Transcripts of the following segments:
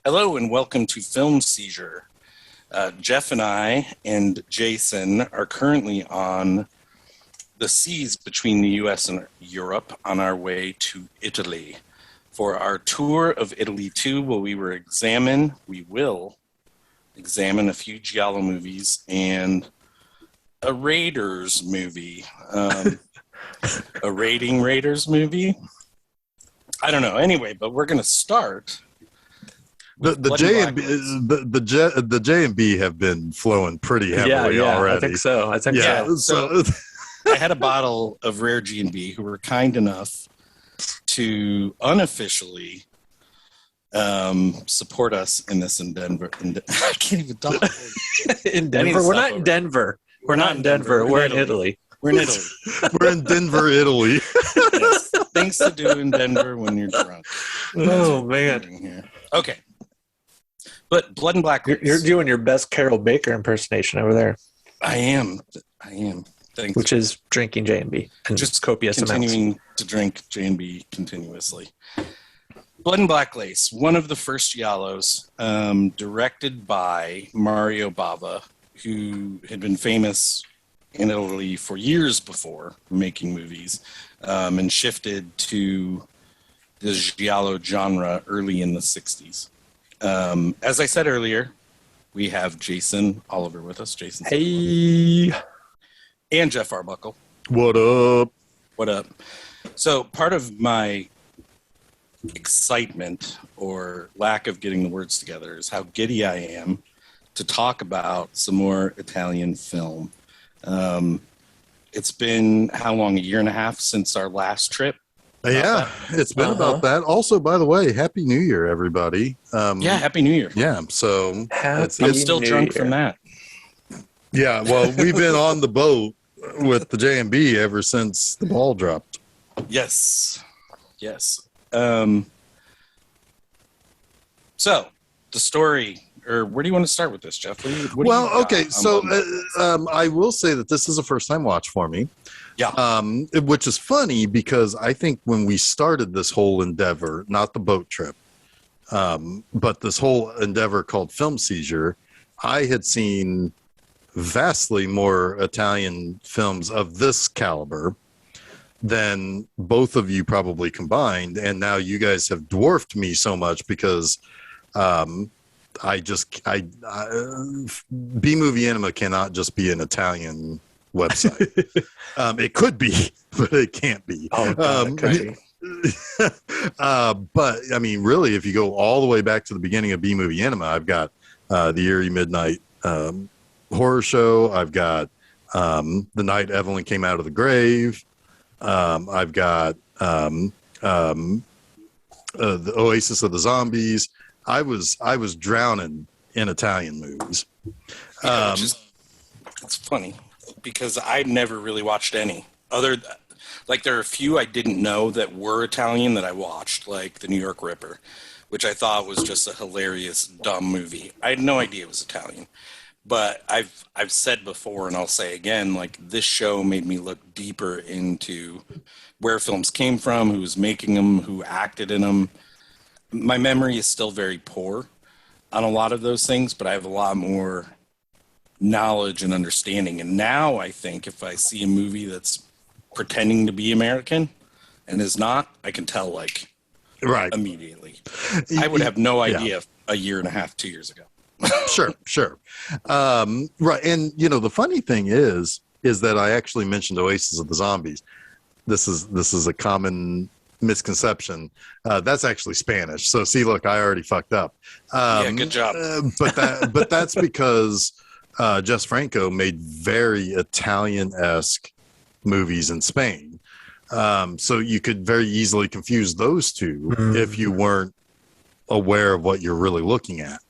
Hello and welcome to Film Seizure. Jeff and I and Jason are currently on the seas between the U.S. and Europe on our way to Italy for our tour of Italy 2, where we will examine a few Giallo movies and a Raiders movie. A Raiding Raiders movie? I don't know. Anyway, but we're going to start. The J and B have been flowing pretty heavily already. I think so. So I had a bottle of Rare G&B who were kind enough to unofficially support us in this in Denver. I can't even talk. In Denver? We're not in Denver. We're not in Denver. We're in Italy. We're in Italy. We're in Denver, Italy. Yes. Things to do in Denver when you're drunk. Oh, man. Okay. But Blood and Black Lace. You're doing your best Carol Baker impersonation over there. I am. Thanks. Which is drinking J&B. And just copious continuing amounts. to drink J&B continuously. Blood and Black Lace, one of the first Giallos, directed by Mario Bava, who had been famous in Italy for years before making movies, and shifted to the Giallo genre early in the 60s. As I said earlier, we have Jason Oliver with us. Jason. Hey. And Jeff Arbuckle. What up? What up? So part of my excitement or lack of getting the words together is how giddy I am to talk about some more Italian film. It's been, how long, a year and a half since our last trip? Yeah, it's been about that. Also, by the way, Happy New Year, everybody. Happy New Year. Yeah, so I'm still drunk from that. Yeah, well, we've been on the boat with the J&B ever since the ball dropped. Yes. So, the story, or where do you want to start with this, Jeff? I will say that this is a first-time watch for me. Yeah. Which is funny because I think when we started this whole endeavor, not the boat trip, but this whole endeavor called Film Seizure, I had seen vastly more Italian films of this caliber than both of you probably combined. And now you guys have dwarfed me so much because B Movie Anima cannot just be an Italian website. It could be, but it can't be. Oh, God, it could be. But I mean, really, if you go all the way back to the beginning of B Movie Anima, I've got the Eerie Midnight Horror Show. I've got The Night Evelyn Came Out of the Grave. I've got the Oasis of the Zombies. I was drowning in Italian movies. It's funny because I never really watched any other. Like, there are a few I didn't know that were Italian that I watched, like The New York Ripper, which I thought was just a hilarious, dumb movie. I had no idea it was Italian. But I've said before, and I'll say again, like, this show made me look deeper into where films came from, who was making them, who acted in them. My memory is still very poor on a lot of those things, but I have a lot more knowledge and understanding. And now I think if I see a movie that's pretending to be American and is not, I can tell, like, right, immediately. I would have no idea a year and a half, 2 years ago. Sure. Right. And, you know, the funny thing is that I actually mentioned Oasis of the Zombies. This is a common misconception. That's actually Spanish. So see, look, I already fucked up. Good job. But that's because Jess Franco made very Italian-esque movies in Spain. So you could very easily confuse those two if you weren't aware of what you're really looking at.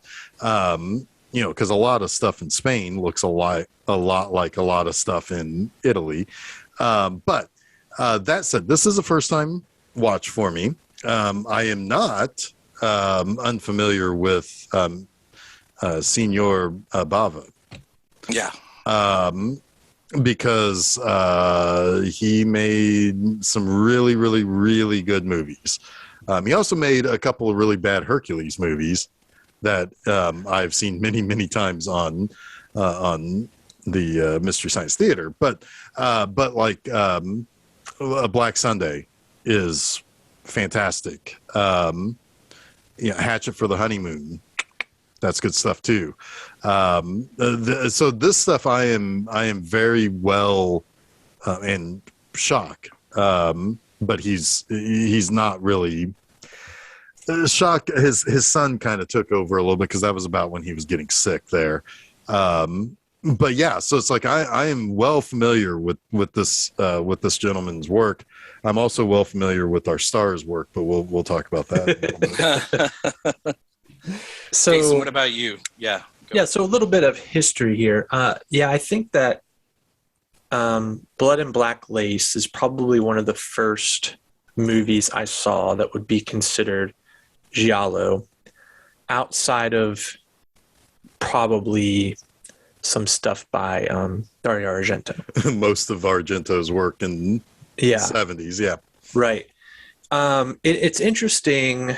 You know, because a lot of stuff in Spain looks a lot like a lot of stuff in Italy. But that said, this is a first time watch for me. I am not unfamiliar with Signor Bava. Yeah. Because he made some really, really, really good movies. He also made a couple of really bad Hercules movies. that I've seen many, many times on the Mystery Science Theater. But like a Black Sunday is fantastic. Hatchet for the Honeymoon, that's good stuff too. So this stuff I am very well in shock. But he's not really shocked. His son kind of took over a little bit because that was about when he was getting sick there. But yeah, so it's like I am well familiar with this gentleman's work. I'm also well familiar with our star's work, but we'll talk about that. So, Jason, what about you? Yeah. Yeah. So a little bit of history here. I think that Blood and Black Lace is probably one of the first movies I saw that would be considered Giallo, outside of probably some stuff by Dario Argento. Most of Argento's work in the 70s, yeah. Right. It's interesting.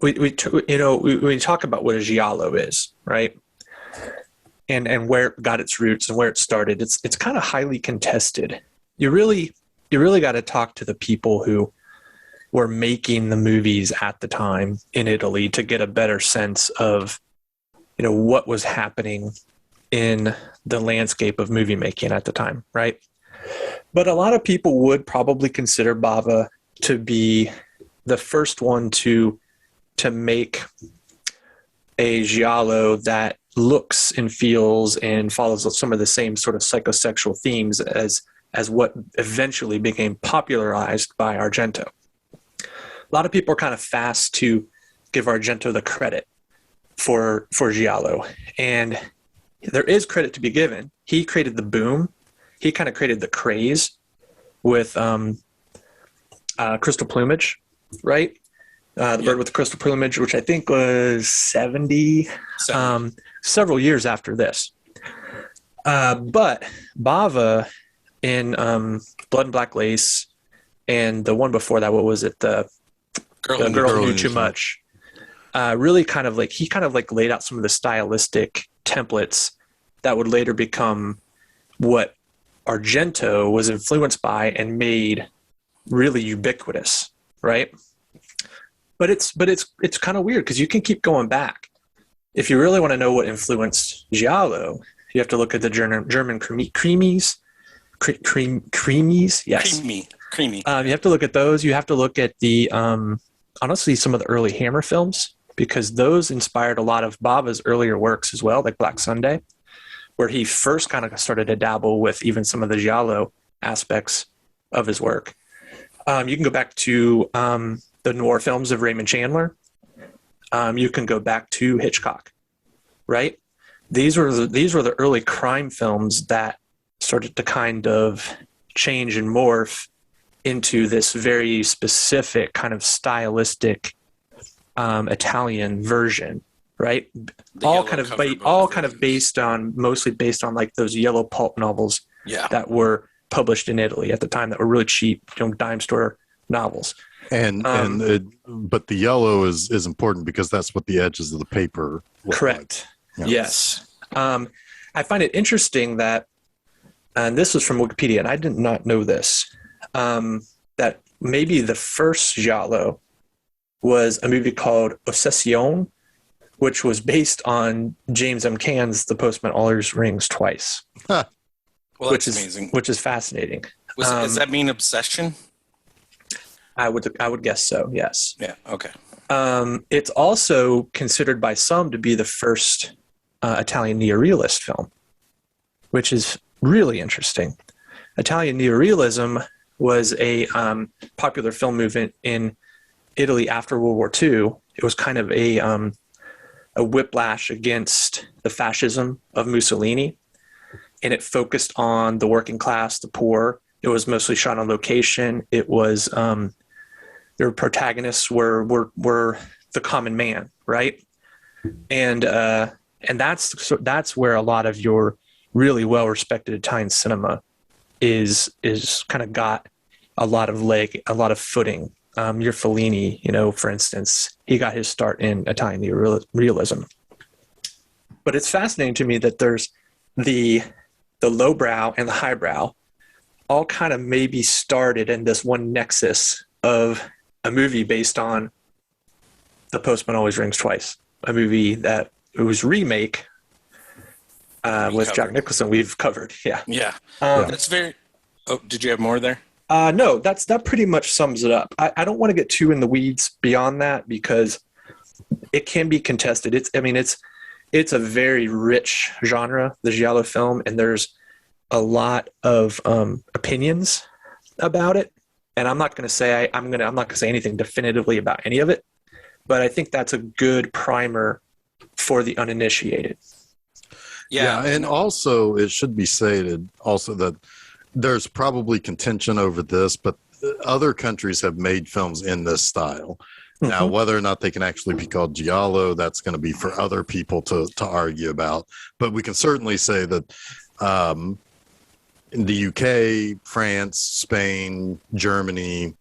We talk about what a Giallo is, right? And where it got its roots and where it started. It's kind of highly contested. You really got to talk to the people who were making the movies at the time in Italy to get a better sense of, what was happening in the landscape of movie making at the time, right? But a lot of people would probably consider Bava to be the first one to make a Giallo that looks and feels and follows some of the same sort of psychosexual themes as what eventually became popularized by Argento. A lot of people are kind of fast to give Argento the credit for Giallo, and there is credit to be given. He created the boom. He kind of created the craze with Crystal Plumage, right? The Bird with the Crystal Plumage, which I think was 70. Several years after this. But Bava in Blood and Black Lace and the one before that, what was it? The Girl Who Knew Too Much. Really kind of like laid out some of the stylistic templates that would later become what Argento was influenced by and made really ubiquitous, right? But it's kind of weird because you can keep going back. If you really want to know what influenced Giallo, you have to look at the German creamies. Yes. Creamy. You have to look at those. You have to look at the, honestly, some of the early Hammer films, because those inspired a lot of Bava's earlier works as well, like Black Sunday, where he first kind of started to dabble with even some of the Giallo aspects of his work. You can go back to the noir films of Raymond Chandler. You can go back to Hitchcock, right? These were the early crime films that started to kind of change and morph into this very specific kind of stylistic Italian version, right? Mostly based on like those yellow pulp novels that were published in Italy at the time that were really cheap, dime store novels. But the yellow is important because that's what the edges of the paper look correct. Like. Yes. I find it interesting that, and this was from Wikipedia, and I did not know this, that maybe the first Giallo was a movie called Ossessione, which was based on James M. Caan's The Postman Always Rings Twice. Huh. Well, that's amazing. Which is fascinating. Does that mean obsession? I would guess so, yes. Yeah, okay. It's also considered by some to be the first Italian neorealist film, which is really interesting. Italian neorealism was a popular film movement in Italy after World War II. It was kind of a whiplash against the fascism of Mussolini, and it focused on the working class, the poor. It was mostly shot on location. It was their protagonists were the common man, right? And that's where a lot of your really well respected Italian cinema is kind of got a lot of footing, Your Fellini, for instance, he got his start in Italian realism. But it's fascinating to me that there's the lowbrow and the highbrow all kind of maybe started in this one nexus of a movie based on The Postman Always Rings Twice, a movie that it was remake with Jack Nicholson. We've covered, yeah. Yeah, Um, that's very. Oh, did you have more there? no, that pretty much sums it up. I don't want to get too in the weeds beyond that because it can be contested. It's a very rich genre, the Giallo film, and there's a lot of opinions about it. And I'm not going to say I'm not going to say anything definitively about any of it, but I think that's a good primer for the uninitiated. Yeah, and also it should be stated also that there's probably contention over this, but other countries have made films in this style. Mm-hmm. Now, whether or not they can actually be called Giallo, that's going to be for other people to argue about. But we can certainly say that in the UK, France, Spain, Germany,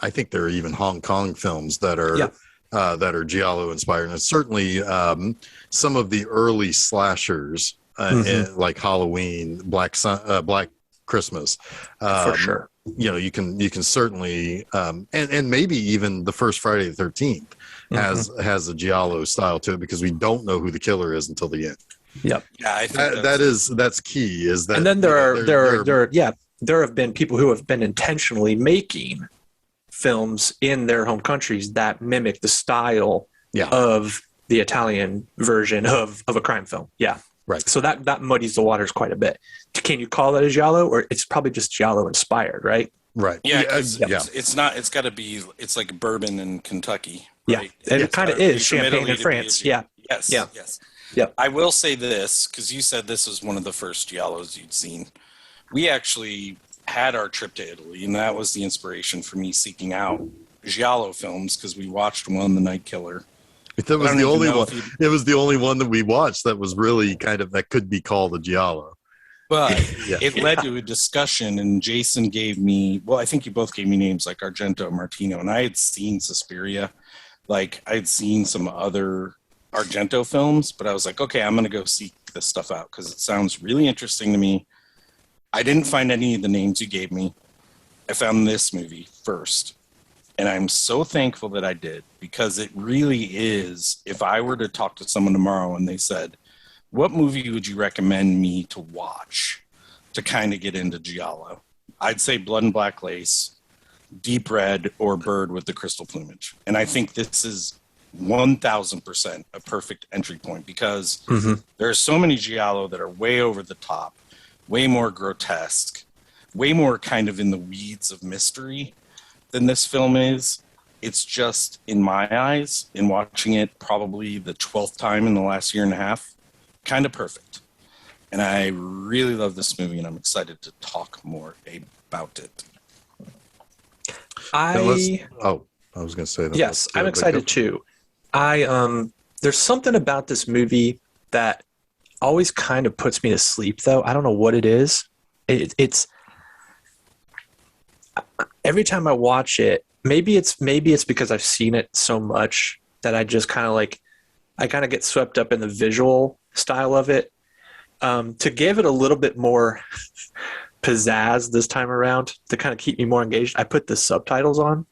I think there are even Hong Kong films that are Giallo inspired. And certainly some of the early slashers, like Halloween, Black Christmas, for sure. You can certainly and maybe even the first Friday the 13th has a Giallo style to it because we don't know who the killer is until the end. Yep. Yeah, I think that's key. Is that and then there have been people who have been intentionally making films in their home countries that mimic the style of the Italian version of a crime film. Yeah. Right. So that muddies the waters quite a bit. Can you call that a Giallo, or it's probably just Giallo inspired, right? Right. Yeah. It's not. It's got to be. It's like bourbon in Kentucky. Right? Yeah. And it kind of is Champagne in France. Yeah. Yes. Yeah. Yes. Yeah. I will say this because you said this was one of the first Giallos you'd seen. We actually had our trip to Italy, and that was the inspiration for me seeking out Giallo films because we watched one, The Night Killer. That was the only one. It was the only one that we watched that was really that could be called a Giallo. But it led to a discussion, and Jason gave me, I think you both gave me names like Argento, Martino, and I had seen Suspiria. Like, I had seen some other Argento films, but I was like, okay, I'm going to go seek this stuff out because it sounds really interesting to me. I didn't find any of the names you gave me. I found this movie first. And I'm so thankful that I did because it really is, if I were to talk to someone tomorrow and they said, what movie would you recommend me to watch to kind of get into Giallo? I'd say Blood and Black Lace, Deep Red, or Bird with the Crystal Plumage. And I think this is 1,000% a perfect entry point because there are so many Giallo that are way over the top, way more grotesque, way more kind of in the weeds of mystery than this film is. It's just, in my eyes, in watching it probably the 12th time in the last year and a half, kind of perfect. And I really love this movie, and I'm excited to talk more about it. I was going to say that. Yes, I'm excited too. There's something about this movie that always kind of puts me to sleep, though. I don't know what it is. It's every time I watch it, maybe it's because I've seen it so much that I just kind of get swept up in the visual style of it. To give it a little bit more pizzazz this time around, to kind of keep me more engaged, I put the subtitles on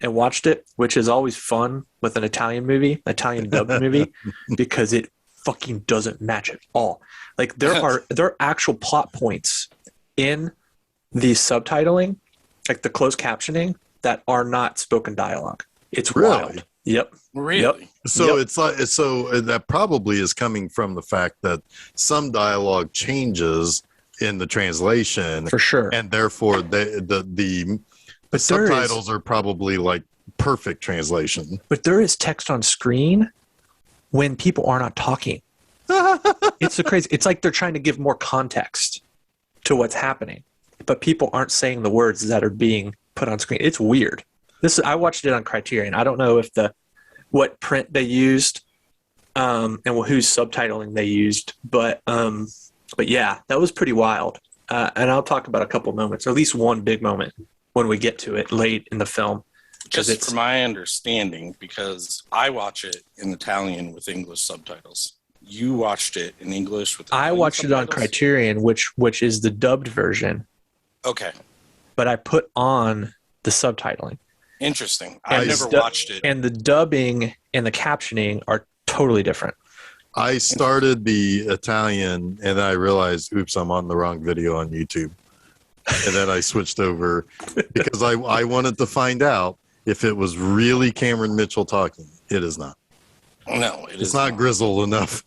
and watched it, which is always fun with an Italian dubbed movie, because it fucking doesn't match at all. Like there are actual plot points in the subtitling, like the closed captioning, that are not spoken dialogue. It's wild. Yep. Really? Yep. So it's like, that probably is coming from the fact that some dialogue changes in the translation, for sure, and therefore the subtitles are probably like perfect translation. But there is text on screen when people are not talking. It's so crazy. It's like they're trying to give more context to what's happening, but people aren't saying the words that are being put on screen. It's weird. I watched it on Criterion. I don't know if what print they used, and whose subtitling they used, but yeah, that was pretty wild. And I'll talk about a couple moments, or at least one big moment when we get to it late in the film. Just from my understanding, because I watch it in Italian with English subtitles. You watched it in English with Italian I watched subtitles? it on Criterion, which is the dubbed version, Okay. but I put on the subtitling. Interesting. And I've never watched it. And the dubbing and the captioning are totally different. I started the Italian and then I realized, oops, I'm on the wrong video on YouTube. And then I switched over because I wanted to find out if it was really Cameron Mitchell talking. It is not. No, It's not Grizzle enough.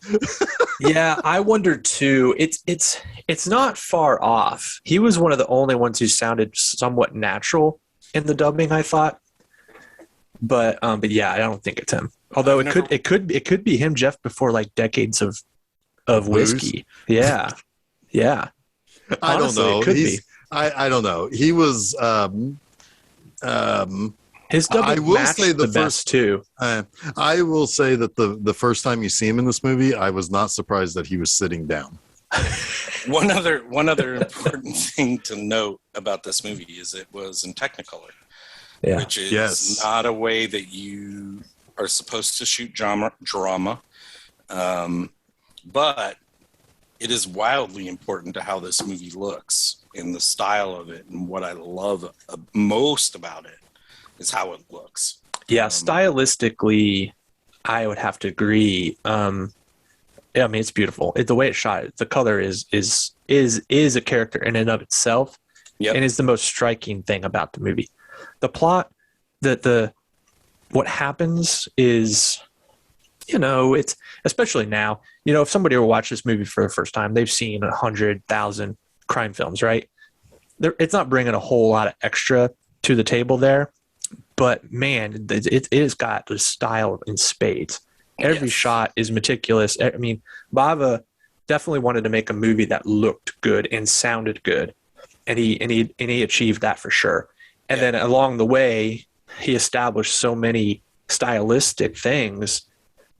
Yeah, I wonder too. It's not far off. He was one of the only ones who sounded somewhat natural in the dubbing, I thought. But yeah, I don't think it's him. Although it could be him, Jeff, before like decades of whiskey. Yeah. Yeah. I Honestly, don't know. It could be. I don't know. He was His dubbing I will matched say the the best too. I will say that the first time you see him in this movie, I was not surprised that he was sitting down. One other important thing to note about this movie is it was in Technicolor, which is not a way that you are supposed to shoot drama, but it is wildly important to how this movie looks and the style of it. And what I love most about it is how it looks. Yeah, stylistically, I would have to agree. I mean, it's beautiful. The way it's shot, the color is a character in and of itself, and is the most striking thing about the movie. The plot, what happens is, it's especially now. If somebody were to watch this movie for the first time, they've seen 100,000 crime films, right? It's not bringing a whole lot of extra to the table there, but man, it has got the style in spades. Every shot is meticulous. I mean, Bava definitely wanted to make a movie that looked good and sounded good, and he achieved that for sure. And then along the way, he established so many stylistic things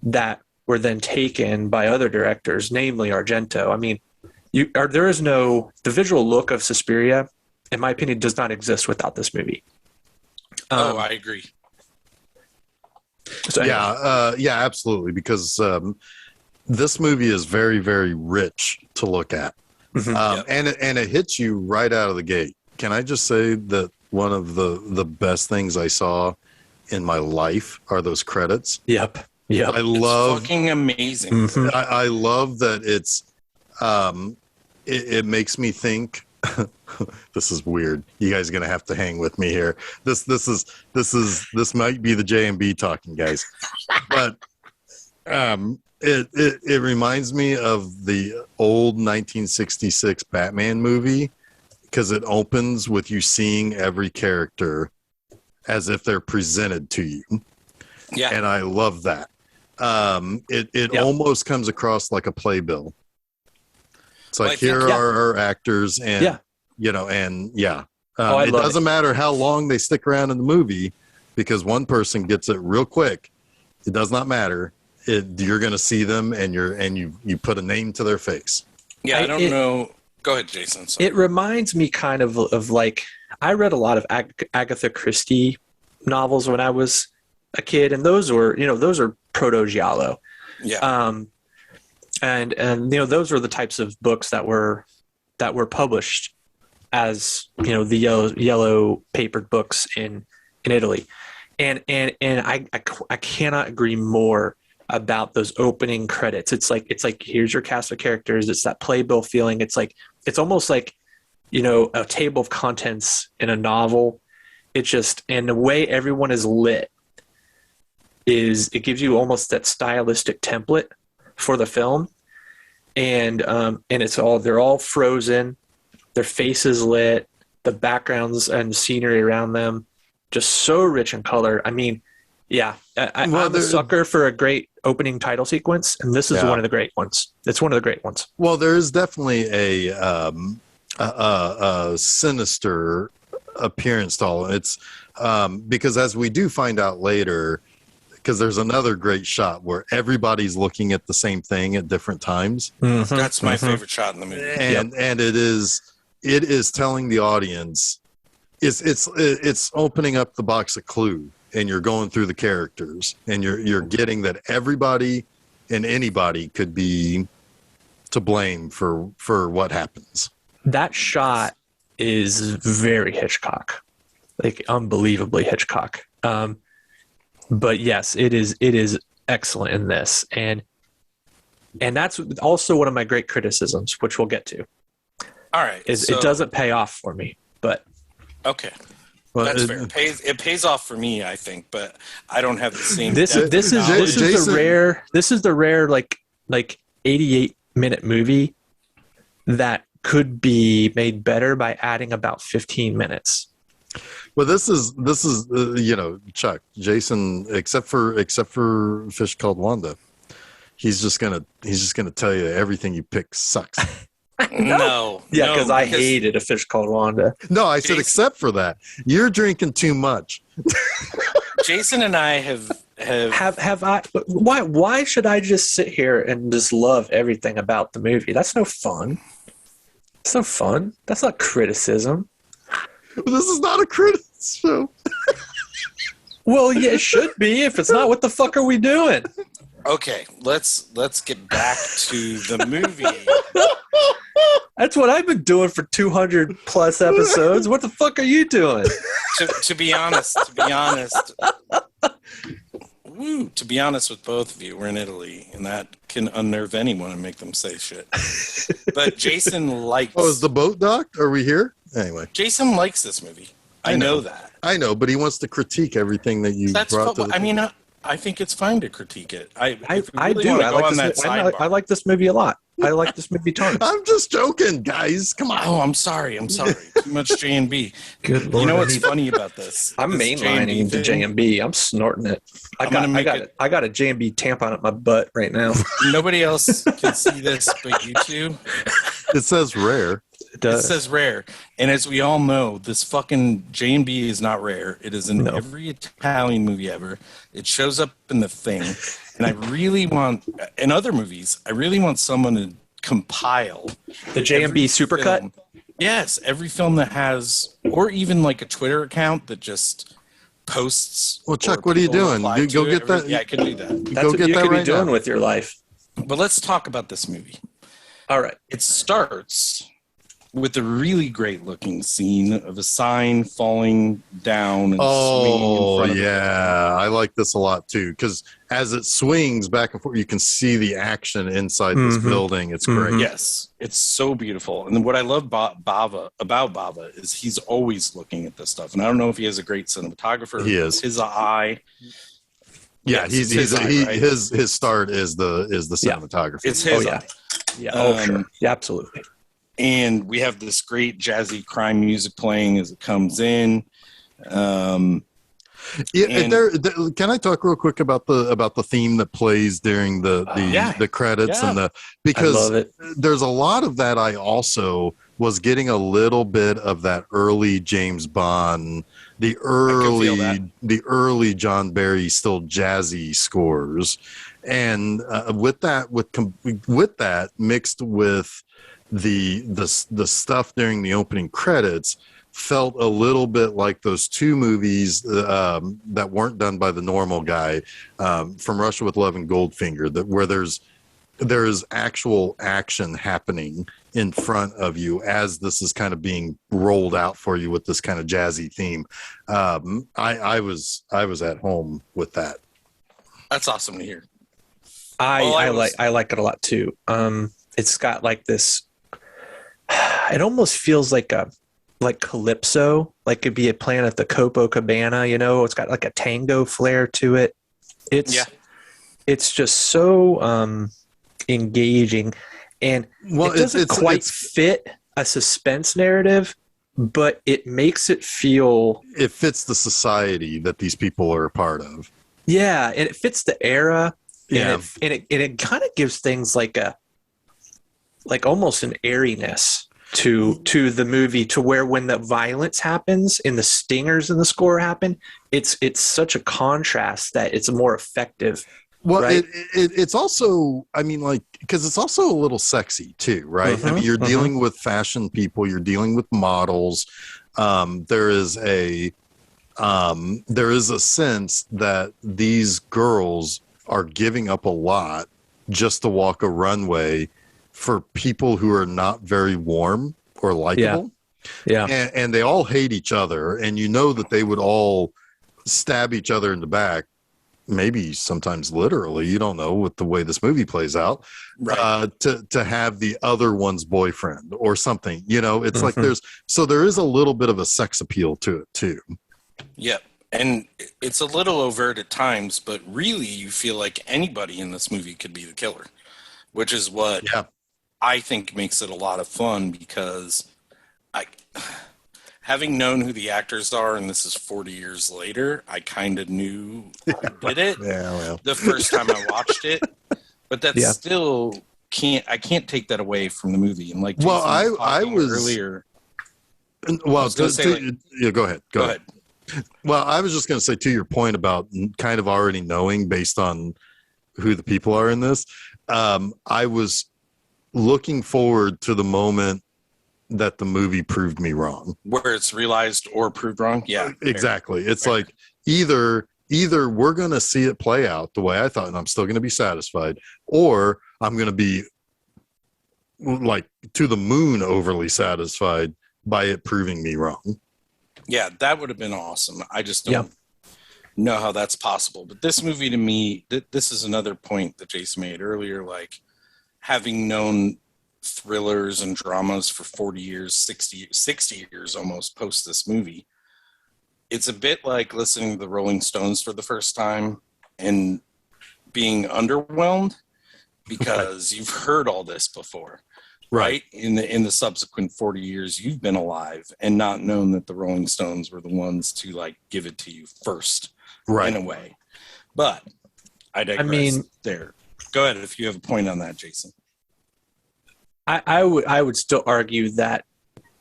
that were then taken by other directors, namely Argento. I mean, the visual look of Suspiria, in my opinion, does not exist without this movie. I agree. So anyway. Yeah, absolutely. Because this movie is very, very rich to look at, and it hits you right out of the gate. Can I just say that one of the best things I saw in my life are those credits? Yep. I love it's fucking amazing. Mm-hmm. I love that it's it makes me think. This is weird. You guys are gonna have to hang with me here. This might be the J&B talking, guys. But it reminds me of the old 1966 Batman movie because it opens with you seeing every character as if they're presented to you. Yeah. And I love that. It almost comes across like a playbill. It's like, here are our actors, and it doesn't matter how long they stick around in the movie because one person gets it real quick. It does not matter. You're going to see them, and you put a name to their face. Yeah, I don't know. Go ahead, Jason. Sorry. It reminds me kind of like I read a lot of Agatha Christie novels when I was a kid, and those are proto Giallo. Yeah. And those were the types of books that were published as the yellow papered books in Italy, and I cannot agree more about those opening credits. It's like here's your cast of characters. It's that playbill feeling. It's almost like a table of contents in a novel. And the way everyone is lit it gives you almost that stylistic template for the film, and they're all frozen, their faces lit, the backgrounds and scenery around them just so rich in color. I mean, I'm a sucker for a great opening title sequence, and this is one of the great ones. It's one of the great ones. Well, there is definitely a sinister appearance to all. It's because as we do find out later, because there's another great shot where everybody's looking at the same thing at different times. Mm-hmm. That's my favorite shot in the movie. And it is telling the audience it's opening up the box of Clue, and you're going through the characters, and you're getting that everybody and anybody could be to blame for what happens. That shot is very Hitchcock, like unbelievably Hitchcock. But yes, it is excellent in this, and that's also one of my great criticisms, which we'll get to. All right, Is it doesn't pay off for me, but okay. Well, That's fair. It pays off for me, I think, but I don't have the same. this is the rare like 88-minute movie that could be made better by adding about 15 minutes. Well, this is Chuck, Jason, except for Fish Called Wanda, he's just gonna tell you everything you pick sucks. No. Yeah, because I hated A Fish Called Wanda. No, I said except for that. You're drinking too much. Jason and I have I? Why should I just sit here and just love everything about the movie? That's no fun. It's no fun. That's not criticism. This is not a criticism. Well, yeah, it should be. If it's not, what the fuck are we doing? Okay, let's get back to the movie. That's what I've been doing for 200 plus episodes. What the fuck are you doing? To be honest, to be honest with both of you, we're in Italy, and that can unnerve anyone and make them say shit. But Jason likes. Oh, is the boat docked? Are we here? Anyway, Jason likes this movie. I know that. I know, but he wants to critique everything that you brought to the. I mean, I think it's fine to critique it. I do. I like this movie a lot. I like this movie tons. I'm just joking, guys. Come on. Oh, I'm sorry. Too much J&B. Good Lord. You know what's funny about this? I'm mainlining the J&B. I'm snorting it. I got a J&B tampon up my butt right now. Nobody else can see this but you two. It says rare. It says rare. And as we all know, this fucking J&B is not rare. It is in every Italian movie ever. It shows up in The Thing. And I really want, in other movies, I really want someone to compile the J&B supercut. Yes, every film that has, or even like a Twitter account that just posts. Well, Chuck, what are you doing? Go get that. Yeah, I can do that. That's what you could be doing with your life. But let's talk about this movie. All right. It starts with a really great looking scene of a sign falling down and swinging in front of it. I like this a lot too, because as it swings back and forth, you can see the action inside this building. It's great. Yes, it's so beautiful. And what I love about Bava is he's always looking at this stuff. And I don't know if he has a great cinematographer. He is. His eye. Yeah, right? his start is the cinematography. It's his eye. Yeah, sure. Yeah, absolutely. And we have this great jazzy crime music playing as it comes in. Can I talk real quick about the theme that plays during the credits and because there's a lot of that. I also was getting a little bit of that early James Bond, the early John Barry still jazzy scores, and with that mixed with the stuff during the opening credits felt a little bit like those two movies that weren't done by the normal guy, From Russia with Love and Goldfinger, where there's actual action happening in front of you as this is kind of being rolled out for you with this kind of jazzy theme. I was at home with that. That's awesome to hear. I like it a lot too. It's got like this. It almost feels like Calypso, like it'd be a playing at the Copacabana. You know, it's got like a tango flair to it. It's just so engaging, and it doesn't quite fit a suspense narrative, but it makes it feel. It fits the society that these people are a part of. Yeah, and it fits the era. Yeah, and it kind of gives things like almost an airiness to the movie, to where when the violence happens and the stingers in the score happen, it's such a contrast that it's more effective. Well, right? it's also, I mean, like, because it's also a little sexy too, right? I mean, you're dealing with fashion people, you're dealing with models. there is a sense that these girls are giving up a lot just to walk a runway for people who are not very warm or likable. Yeah. And they all hate each other, and you know that they would all stab each other in the back, maybe sometimes literally, you don't know with the way this movie plays out, Right. to have the other one's boyfriend or something. It's like Mhm. there is a little bit of a sex appeal to it too. Yeah. And it's a little overt at times, but really you feel like anybody in this movie could be the killer, which is what Yeah. I think makes it a lot of fun because I, having known who the actors are, and this is 40 years later, I kind of knew who did it Yeah, well. the first time I watched it, but that's Yeah. still I can't take that away from the movie. And like Jason Well, was I talking was earlier, well. was gonna say, Yeah, go ahead. go ahead. Well, I was just going to say to your point about kind of already knowing based on who the people are in this. I was looking forward to the moment that the movie proved me wrong. Where it's realized or proved wrong. Yeah, Exactly. It's Fair. like either we're going to see it play out the way I thought, and I'm still going to be satisfied, or I'm going to be like to the moon overly satisfied by it proving me wrong. Yeah, that would have been awesome. I just don't know how that's possible. But this movie to me, this is another point that Jason made earlier, like having known thrillers and dramas for 40 years, 60 years almost post this movie. It's a bit like listening to the Rolling Stones for the first time and being underwhelmed because you've heard all this before. Right. In the subsequent 40 years you've been alive and not known that the Rolling Stones were the ones to like give it to you first, in a way. But I digress. I mean, there. Go ahead if you have a point on that, Jason. I would still argue that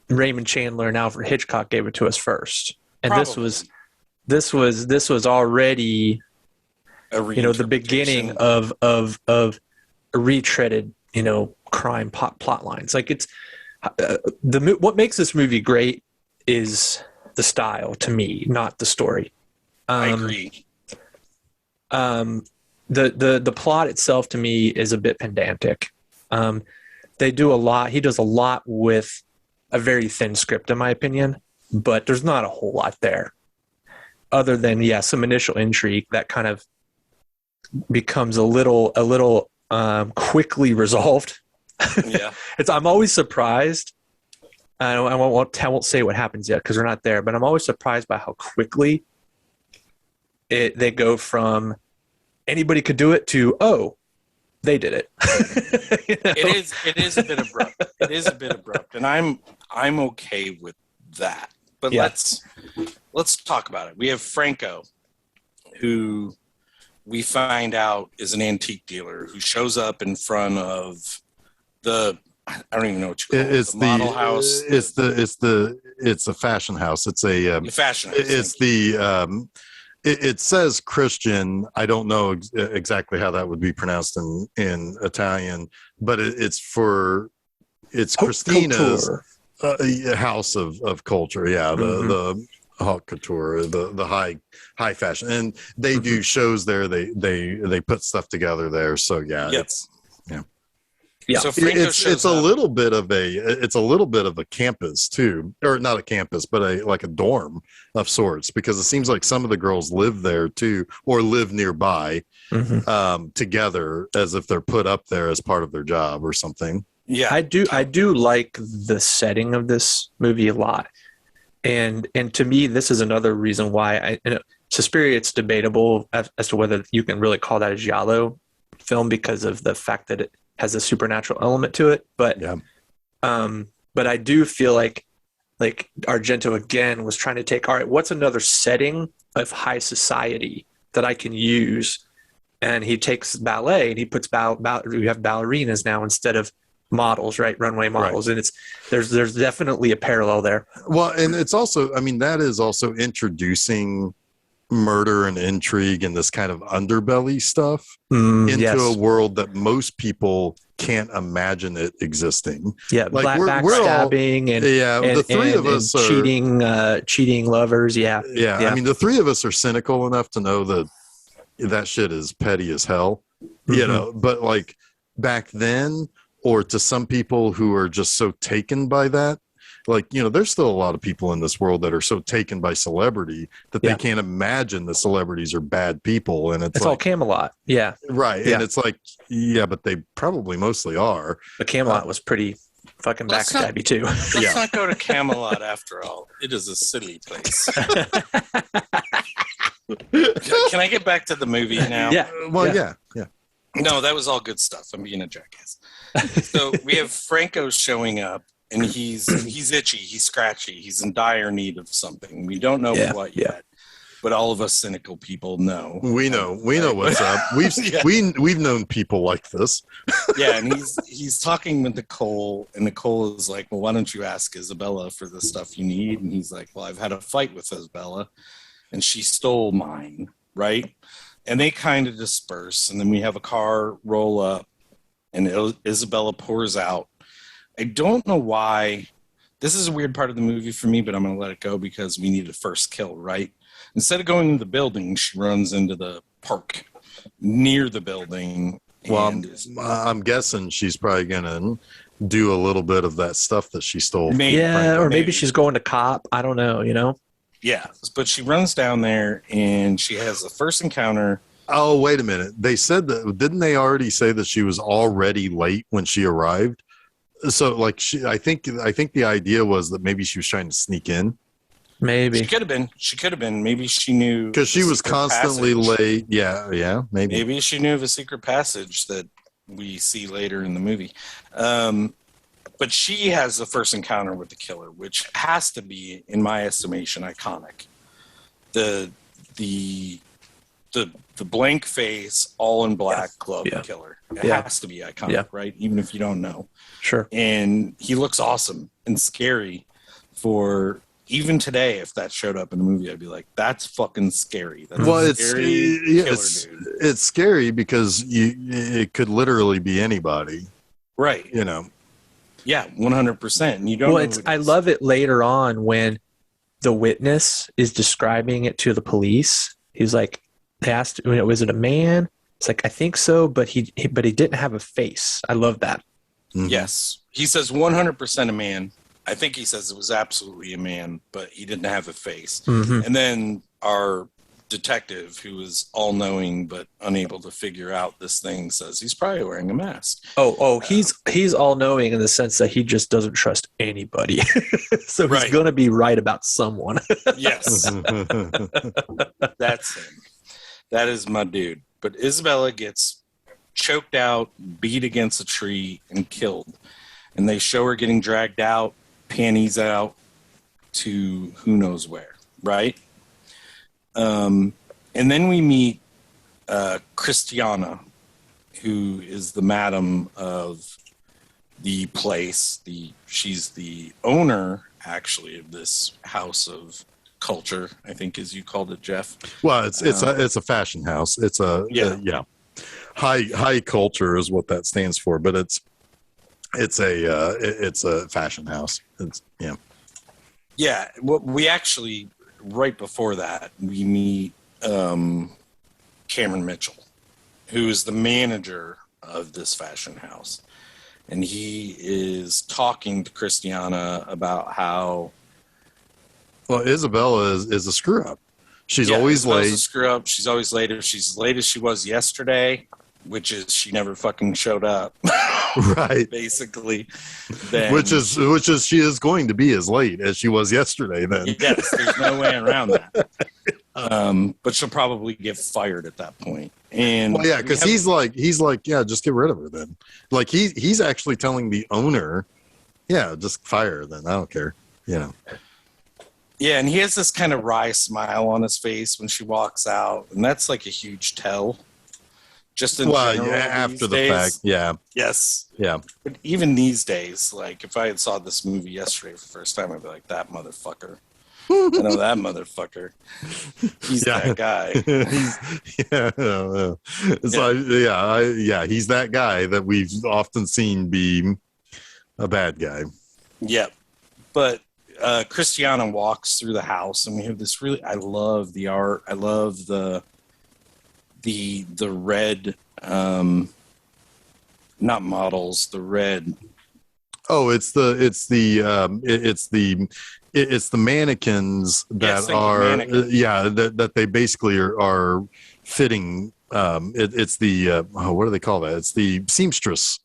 Raymond Chandler and Alfred Hitchcock gave it to us first, and Probably. this was already the beginning reinterpretation. of a retreaded crime plot lines. Like it's what makes this movie great is the style to me, not the story. I agree. The plot itself to me is a bit pedantic. They do a lot. He does a lot with a very thin script, in my opinion, but there's not a whole lot there other than, some initial intrigue that kind of becomes a little quickly resolved. Yeah. I'm always surprised. I won't say what happens yet because we're not there, but I'm always surprised by how quickly they go from anybody could do it to, oh, they did it. It is a bit abrupt. It is a bit abrupt, and I'm okay with that. But let's talk about it. We have Franco, who we find out is an antique dealer who shows up in front of I don't even know what you call it. It's the model house. It's a fashion house. It's a fashion house. It's the it says Christian. I don't know exactly how that would be pronounced in Italian, but it's Christina's house of culture. Yeah, the haute couture, the high fashion, and they do shows there. They put stuff together there. So it's. Yeah, so it's a little bit of a campus too, or not a campus, but a dorm of sorts, because it seems like some of the girls live there too, or live nearby together, as if they're put up there as part of their job or something. Yeah, I do like the setting of this movie a lot, and to me, this is another reason why Suspiria, it's debatable as to whether you can really call that a Giallo film because of the fact that it has a supernatural element to it, but I do feel like Argento again was trying to take, all right, what's another setting of high society that I can use, and he takes ballet and he puts we have ballerinas now instead of models, right? Runway models, and there's definitely a parallel there. Well, and it's also, that is also introducing murder and intrigue and this kind of underbelly stuff into yes. a world that most people can't imagine it existing. Yeah, Like backstabbing and the three of us are cheating lovers. Yeah, yeah. I mean, the three of us are cynical enough to know that shit is petty as hell, you know. But like back then, or to some people who are just so taken by that, like, you know, there's still a lot of people in this world that are so taken by celebrity that they can't imagine the celebrities are bad people. And it's like, all Camelot. Yeah. Right. Yeah. And it's like, yeah, but they probably mostly are. But Camelot was pretty fucking backstabby too. Let's not go to Camelot after all. It is a silly place. Can I get back to the movie now? Yeah. Well, yeah. No, that was all good stuff. I'm being a jackass. So we have Franco showing up, and he's itchy, he's scratchy, he's in dire need of something. We don't know what yet, but all of us cynical people know. We know what's up. We've known people like this. Yeah, and he's talking with Nicole, and Nicole is like, "Well, why don't you ask Isabella for the stuff you need?" And he's like, "Well, I've had a fight with Isabella, and she stole mine, right?" And they kind of disperse, and then we have a car roll up, and Isabella pours out. I don't know why. This is a weird part of the movie for me, but I'm going to let it go because we need a first kill, right? Instead of going into the building, she runs into the park near the building. Well, I'm guessing she's probably going to do a little bit of that stuff that she stole. Maybe she's going to cop. I don't know, you know? Yeah, but she runs down there, and she has the first encounter. Oh, wait a minute. They said that, didn't they already say that she was already late when she arrived? So, like, I think the idea was that maybe she was trying to sneak in. Maybe she could have been. Maybe she knew because she was constantly late. Yeah. Maybe she knew of a secret passage that we see later in the movie. But she has the first encounter with the killer, which has to be, in my estimation, iconic. The blank face, all in black glove killer. It has to be iconic, right? Even if you don't know. Sure. And he looks awesome and scary for even today. If that showed up in the movie, I'd be like, that's fucking scary. That's it's scary because it could literally be anybody. Right. You know. Yeah, 100%. And you don't know I love it later on when the witness is describing it to the police. He's like, they asked, was it a man? It's like, I think so, but he didn't have a face. I love that. Mm-hmm. Yes. He says 100% a man. I think he says it was absolutely a man, but he didn't have a face. Mm-hmm. And then our detective, who is all-knowing but unable to figure out this thing, says he's probably wearing a mask. He's all-knowing in the sense that he just doesn't trust anybody. So he's going to be right about someone. Yes. That's him. That is my dude. But Isabella gets choked out, beat against a tree, and killed. And they show her getting dragged out, panties out, to who knows where, right? And then we meet Christiana, who is the madam of the place. She's the owner, actually, of this house of culture, I think, as you called it, Jeff. Well, it's a fashion house. It's high culture is what that stands for, but it's a fashion house. Yeah. Well, we actually, right before that, we meet Cameron Mitchell, who is the manager of this fashion house, and he is talking to Christiana about how. Well, Isabella is a screw up. She's always late. A screw up. She's always late. If she's late as she was yesterday, which is she never fucking showed up. Right. Basically. Which is she is going to be as late as she was yesterday then. Yes, there's no way around that. But she'll probably get fired at that point. And well, yeah, because he's like, yeah, just get rid of her then. Like he's actually telling the owner, yeah, just fire her then. I don't care. You know. Yeah, and he has this kind of wry smile on his face when she walks out, and that's like a huge tell. Just in general, after the days. fact, yeah. Yes. Yeah. But even these days, like if I had saw this movie yesterday for the first time, I'd be like, that motherfucker. I know that motherfucker. He's that guy. It's like, he's that guy that we've often seen be a bad guy. Yep. But Christiana walks through the house, and we have this really. I love the art. I love the red. Not models. The red. Oh, it's the mannequins that that they basically are fitting. It's the what do they call that? It's the seamstress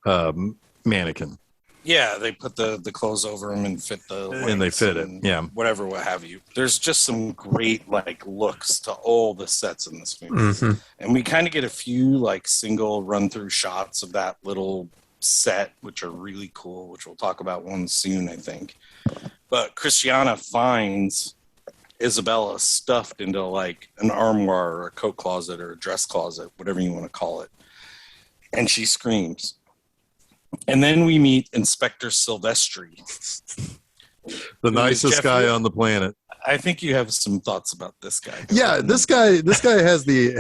mannequin. Yeah, they put the clothes over them and fit the and they fit it. Yeah, whatever, what have you. There's just some great like looks to all the sets in this movie, and we kind of get a few like single run through shots of that little set, which are really cool. Which we'll talk about one soon, I think. But Christiana finds Isabella stuffed into like an armoire or a coat closet or a dress closet, whatever you want to call it, and she screams. And then we meet Inspector Silvestri, the nicest guy on the planet. I think you have some thoughts about this guy. Yeah, this guy has the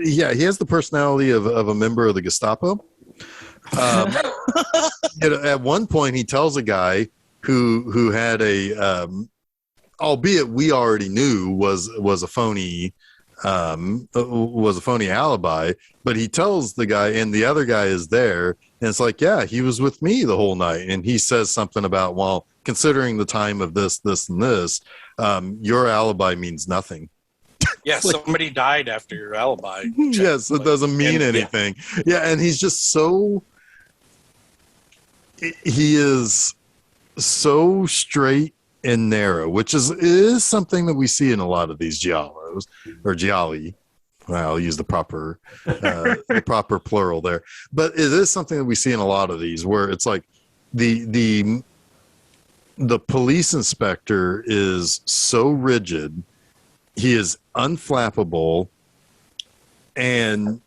he has the personality of a member of the Gestapo. At one point, he tells a guy who had a albeit we already knew was a phony alibi, but he tells the guy, and the other guy is there, and it's like, yeah, he was with me the whole night, and he says something about, well, considering the time of this, and this, your alibi means nothing. Yeah, like, somebody died after your alibi. Yes, it doesn't mean anything. Yeah, and he's just he is so straight and narrow, which is something that we see in a lot of these giallos or gialli. Well, I'll use the proper plural there, but it is something that we see in a lot of these where it's like the police inspector is so rigid, he is unflappable, and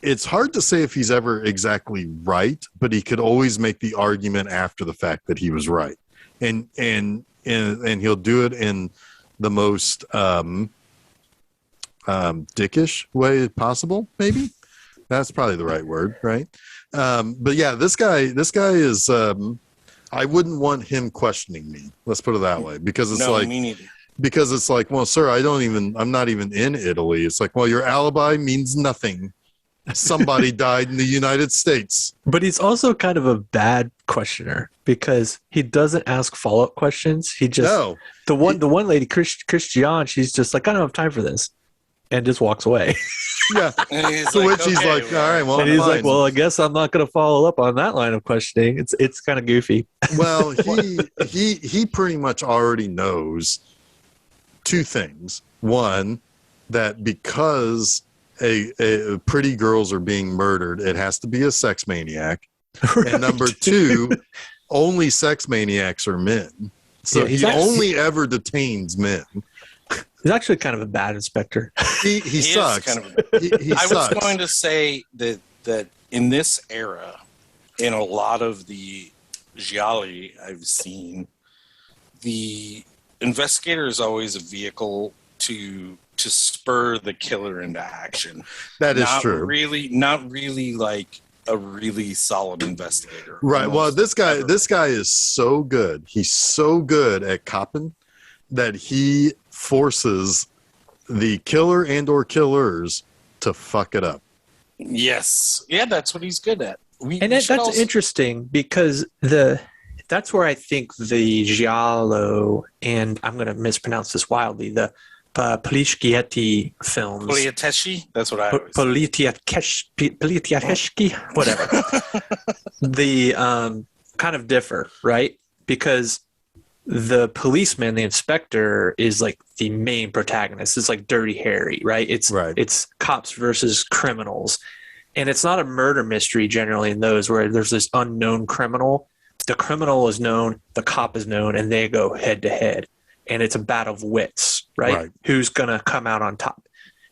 it's hard to say if he's ever exactly right, but he could always make the argument after the fact that he was right, and he'll do it in the most dickish way possible. Maybe that's probably the right word, right? But yeah, this guy is. I wouldn't want him questioning me. Let's put it that way, because it's me neither. Because it's like, well, sir, I'm not even in Italy. It's like, well, your alibi means nothing. Somebody died in the United States. But he's also kind of a bad questioner because he doesn't ask follow-up questions. He just the one lady, Christiane, she's just like, I don't have time for this, and just walks away. Yeah. So which he's like, all right, well, and he's like, well, I guess I'm not going to follow up on that line of questioning. It's kind of goofy. Well, he pretty much already knows two things. One, that because a pretty girls are being murdered, it has to be a sex maniac. Right. And number two, only sex maniacs are men. So he only ever detains men. He's actually kind of a bad inspector. He sucks. Kind of I was going to say that in this era, in a lot of the gialli I've seen, the investigator is always a vehicle to spur the killer into action. That is true. Not really like a really solid investigator. Right. Well, this guy is so good. He's so good at copping that he forces the killer and or killers to fuck it up. Yes. Yeah, that's what he's good at. That's interesting because that's where I think the Giallo, and I'm going to mispronounce this wildly, the Polischietti films. Poliateschi? That's what I always Poliateschi, whatever. The kind of differ, right? Because the policeman, the inspector, is like the main protagonist. It's like Dirty Harry, right? It's cops versus criminals. And it's not a murder mystery generally in those where there's this unknown criminal. The criminal is known, the cop is known, and they go head to head. And it's a battle of wits, right? Who's going to come out on top?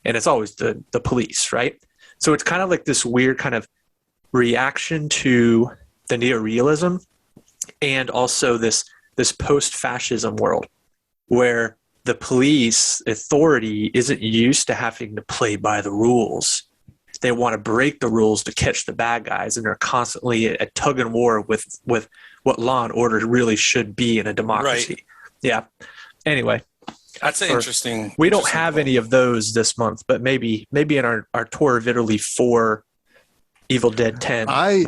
And it's always the police, right? So it's kind of like this weird kind of reaction to the neorealism and also this this post-fascism world where the police authority isn't used to having to play by the rules. They want to break the rules to catch the bad guys, and they're constantly at tug and war with what law and order really should be in a democracy. Right. Yeah. Anyway, That's interesting. we don't have any of those this month, but maybe in our tour of Italy for Evil Dead 10. I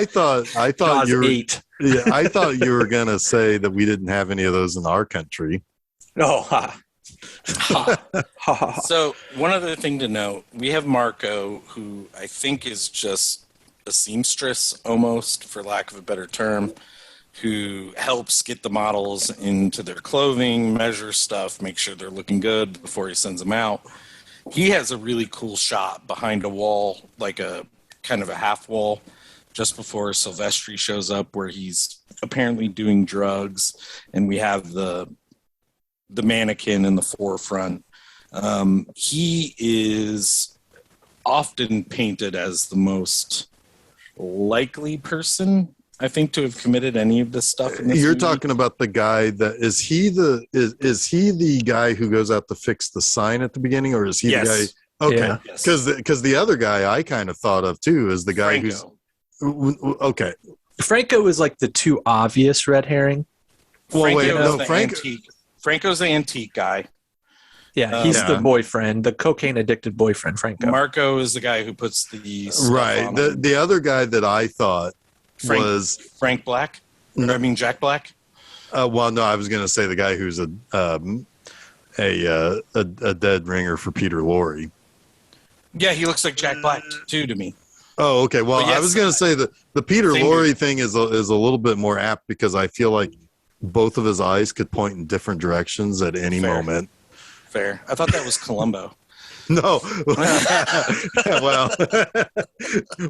thought Jaws you were 8. yeah, I thought you were gonna say that we didn't have any of those in our country. Oh, ha. So one other thing to note, we have Marco, who I think is just a seamstress almost, for lack of a better term, who helps get the models into their clothing, measure stuff, make sure they're looking good before he sends them out. He has a really cool shot behind a wall, like a kind of a half wall, just before Silvestri shows up, where he's apparently doing drugs, and we have the mannequin in the forefront. He is often painted as the most likely person, I think, to have committed any of this stuff in this You're movie. talking about the guy that is he the guy who goes out to fix the sign at the beginning, or is he Yes. the guy? Okay, Yeah. Yes. because the other guy I kind of thought of too is the guy Franco. who's okay. Franco is like the too obvious red herring. Well, wait, Franco's no, the Frank. antique. Franco's the antique guy. Yeah, he's Yeah. the boyfriend, the cocaine addicted boyfriend, Franco. Marco is the guy who puts the stuff Right. on him. The other guy that I thought Frank- was Frank Black. No. I mean Jack Black. well, no, I was going to say the guy who's a dead ringer for Peter Lorre. Yeah, he looks like Jack Black too to me. Oh, okay. Well, But yes, I was going to say that the Peter same Lorre dude. thing is a little bit more apt because I feel like both of his eyes could point in different directions at any Fair. moment. Fair. I thought that was Columbo. No. well,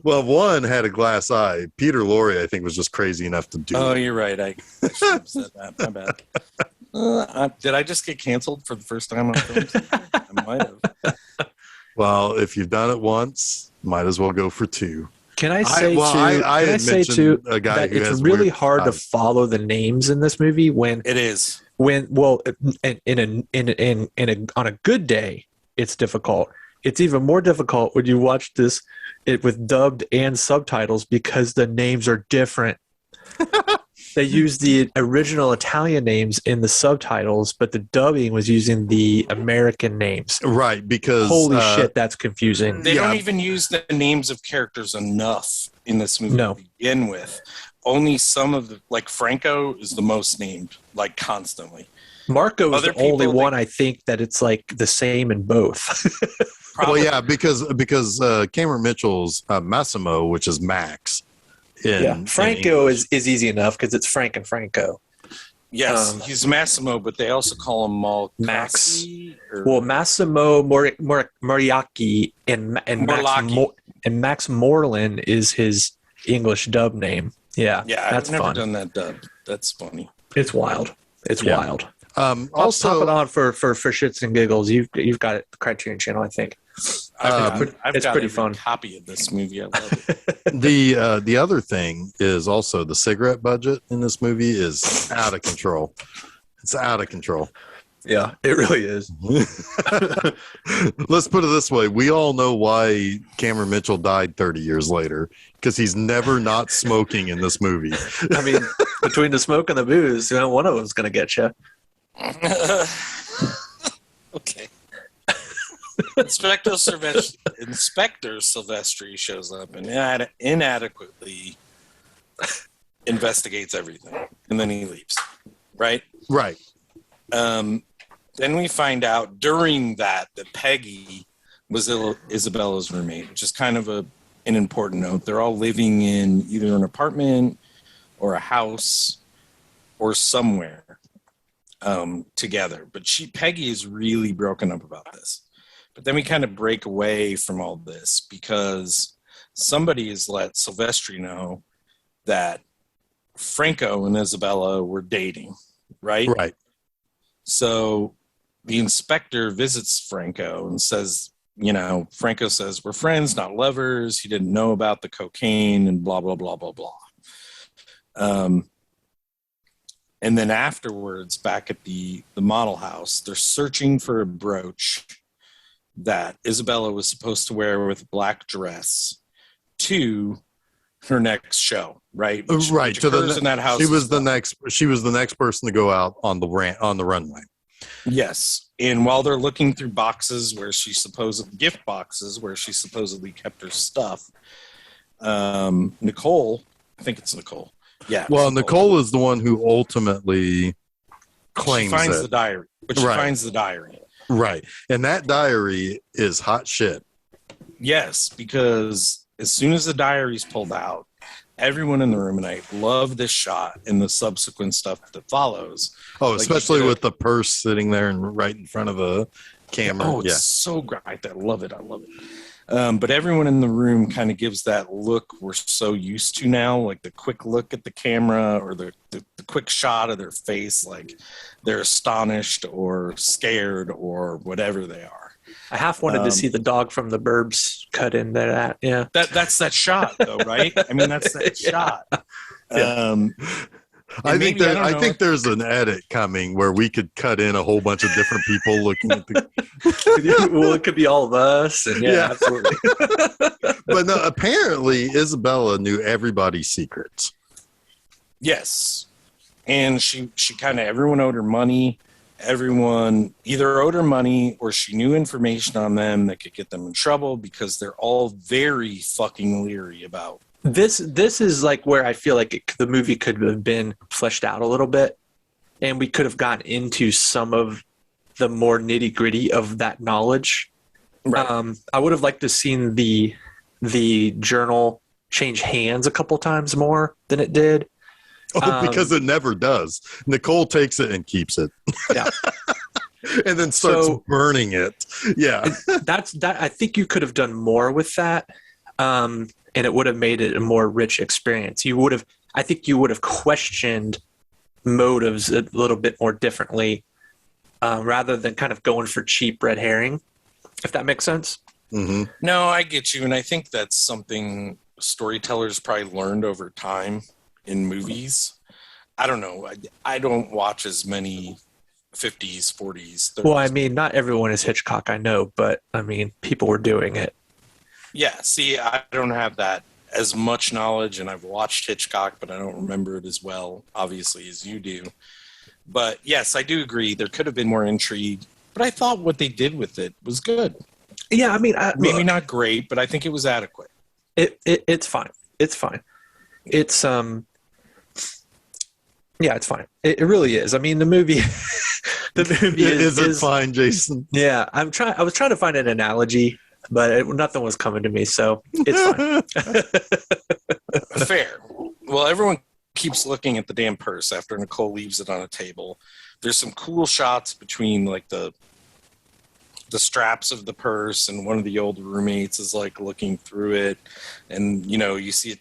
well, one had a glass eye. Peter Lorre, I think, was just crazy enough to do Oh, it. you're right. I should have said that. My bad. Did I just get canceled for the first time on film? I might have. Well, if you've done it once, might as well go for two. Can I say I can I had say mentioned too a guy that who it's has really weird hard to eyes. follow the names in this movie when It is. well on a good day it's difficult. It's even more difficult when you watch it with dubbed and subtitles because the names are different. They used the original Italian names in the subtitles, but the dubbing was using the American names. Right, because Holy shit, that's confusing. They Yeah. don't even use the names of characters enough in this movie No. to begin with. Only some of the, like Franco is the most named, like constantly. Marco is Other the only people, one I think that it's like the same in both. Well, yeah, because Cameron Mitchell's Massimo, which is Max. In Franco English. is easy enough because it's Frank and Franco. Yes, he's Massimo, but they also call him Max. Or, Well, Massimo Moriarty and Morlacchi. Max Moreland is his English dub name. Yeah, yeah, that's I've never fun. done that dub. That's funny. It's wild. It's Yeah. wild. Pop Also, it on for shits and giggles. You've got it, the Criterion Channel, I think. I've it's got pretty every fun. copy of this movie. I love it. the other thing is also the cigarette budget in this movie is out of control. It's out of control. Yeah, it really is. Let's put it this way. We all know why Cameron Mitchell died 30 years later because he's never not smoking in this movie. I mean, between the smoke and the booze, one of them's going to get you. Okay. Inspector Silvestri shows up and inadequately investigates everything, and then he leaves. Right? Right. Then we find out during that Peggy was Isabella's roommate, which is kind of an important note. They're all living in either an apartment or a house or somewhere together. But Peggy is really broken up about this. But then we kind of break away from all this because somebody has let Silvestri know that Franco and Isabella were dating, right? Right. So the inspector visits Franco and says Franco says, we're friends, not lovers. He didn't know about the cocaine and blah, blah, blah, blah, blah. And then afterwards, back at the model house, they're searching for a brooch that Isabella was supposed to wear with a black dress to her next show, right? Right. Which occurs in that house. She was the next person to go out on the runway. Yes. And while they're looking through boxes where gift boxes where she supposedly kept her stuff, Nicole, I think it's Nicole. Yeah. Well, Nicole is the one who ultimately claims she finds it. the diary. But she finds the diary. Right. And that diary is hot shit. Yes, because as soon as the diary's pulled out, everyone in the room, and I love this shot and the subsequent stuff that follows. Oh, especially with the purse sitting there and right in front of a camera. Oh, it's so great. I love it. But everyone in the room kind of gives that look we're so used to now, like the quick look at the camera or the quick shot of their face, like they're astonished or scared or whatever they are. I half wanted to see the dog from the Burbs cut into that. Yeah, that's that shot though, right? I mean, that's that shot. Yeah. I think there's an edit coming where we could cut in a whole bunch of different people looking at the. Well, it could be all of us, and absolutely. But no, apparently Isabella knew everybody's secrets. Yes, and she kind of everyone owed her money. Everyone either owed her money or she knew information on them that could get them in trouble because they're all very fucking leery about. This is like where I feel like the movie could have been fleshed out a little bit, and we could have gotten into some of the more nitty gritty of that knowledge. Right. I would have liked to have seen the journal change hands a couple times more than it did. Oh, because it never does. Nicole takes it and keeps it. Yeah. And then starts burning it. Yeah. That. I think you could have done more with that. And it would have made it a more rich experience. I think you would have questioned motives a little bit more differently, rather than kind of going for cheap red herring, if that makes sense. Mm-hmm. No, I get you. And I think that's something storytellers probably learned over time in movies. I don't know. I don't watch as many 50s, 40s, 30s. Well, I mean, not everyone is Hitchcock, I know, but I mean, people were doing it. Yeah, see, I don't have that as much knowledge, and I've watched Hitchcock, but I don't remember it as well, obviously, as you do. But yes, I do agree. There could have been more intrigue, but I thought what they did with it was good. Yeah, I mean, maybe not great, but I think it was adequate. It's fine. It's fine. It's yeah, it's fine. It really is. I mean, the movie is fine, Jason. Yeah, I was trying to find an analogy, but nothing was coming to me, so it's fine. Fair. Well, everyone keeps looking at the damn purse after Nicole leaves it on a table. There's some cool shots between like the straps of the purse, and one of the old roommates is like looking through it, and you see a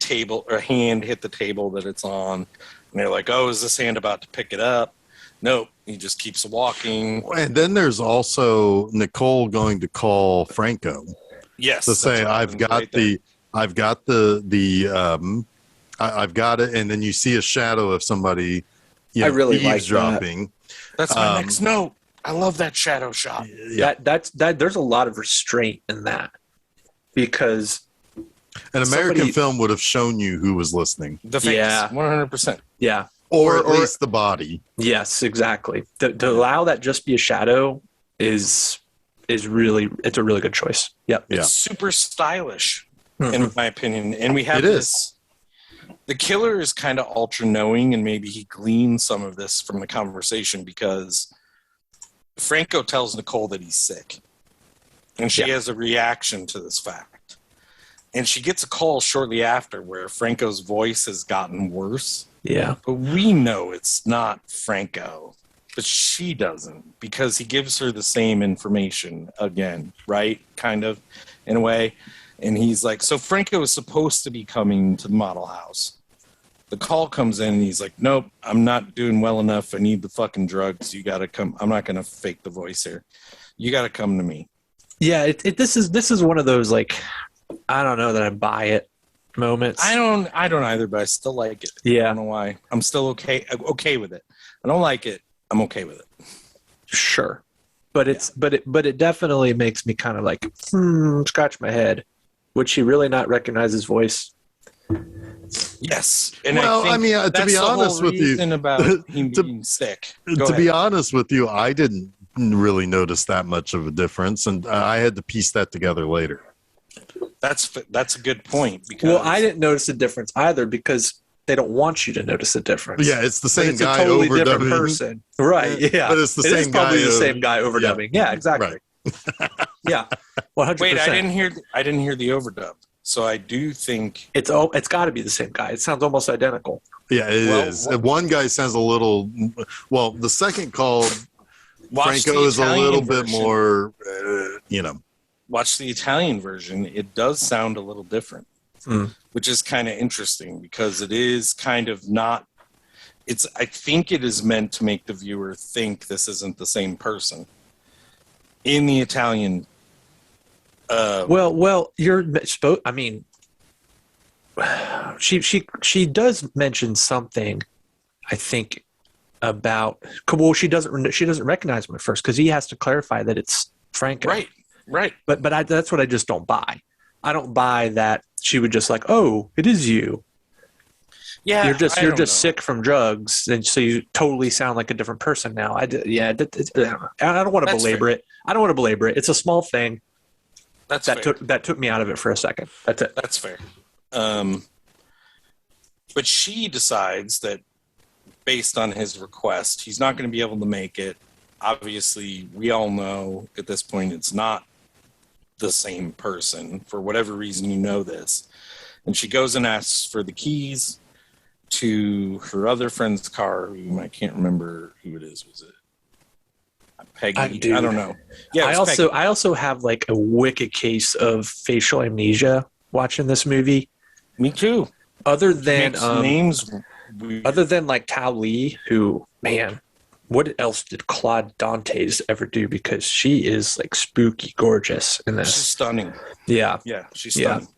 hand hit the table that it's on, and they're like, oh, is this hand about to pick it up? Nope, he just keeps walking. And then there's also Nicole going to call Franco. Yes, to say I've got it, and then you see a shadow of somebody eavesdropping. Like that's my next note. I love that shadow shot. Yeah. That's there's a lot of restraint in that, because an American film would have shown you who was listening. The face, 100%. Yeah. Or at least the body. Yes, exactly. To allow that just be a shadow is really, it's a really good choice. Yep. It's super stylish, in my opinion. And we have this. The killer is kind of ultra knowing, and maybe he gleaned some of this from the conversation, because Franco tells Nicole that he's sick, and she has a reaction to this fact. And she gets a call shortly after where Franco's voice has gotten worse. Yeah. But we know it's not Franco, but she doesn't, because he gives her the same information again, right? Kind of, in a way. And he's like, so Franco is supposed to be coming to the model house. The call comes in and he's like, nope, I'm not doing well enough. I need the fucking drugs. You got to come. I'm not going to fake the voice here. You got to come to me. Yeah, this is one of those like I don't know that I buy it moments. I don't either, but I still like it. I Yeah, don't know why. I'm still okay with it. I don't like it. I'm okay with it. sure, but it definitely makes me kind of like scratch my head. Would she really not recognize his voice? Yes, and Well, I I think mean, to that's be the honest whole with you, reason about him to being sick. Go to ahead. be honest with you, I didn't really notice that much of a difference, and I had to piece that together later. That's a good point because Well, I didn't notice a difference either because they don't want you to notice a difference. Yeah, it's the But same it's a guy totally different overdubbing, person, right? Yeah, but it's the it is same probably guy. the same guy overdubbing. Yeah, exactly. Right. Yeah, 100%. wait, I didn't hear the overdub. So I do think It's got to be the same guy. It sounds almost identical. Yeah, it is. Well, One guy sounds a little. Well, the second called watch Franco the is a Italian little bit version. more, Watch the Italian version. It does sound a little different, which is kind of interesting because it is kind of not. I think it is meant to make the viewer think this isn't the same person. In the Italian. Well, you're supposed. I mean, she does mention something. I think about. Well, she doesn't recognize him at first because he has to clarify that it's Franco. Right. But that's what I just don't buy. I don't buy that she would just like, oh, it is you. Yeah, you're just I don't know. sick from drugs, and so you totally sound like a different person now. I don't want to That's belabor fair. it. I don't want to belabor it. It's a small thing That's that fair. took me out of it for a second. That's it. That's fair. But she decides that based on his request, he's not going to be able to make it. Obviously, we all know at this point it's not the same person. For whatever reason, you know this. And she goes and asks for the keys to her other friend's car, whom I can't remember who it is. Was it Peggy? I don't know. Yeah, I also have like a wicked case of facial amnesia watching this movie. Me too. Other than names, other than like Tao Lee, who man, what else did Claude Dantes ever do? Because she is like spooky gorgeous in this. She's stunning. Yeah, she's stunning.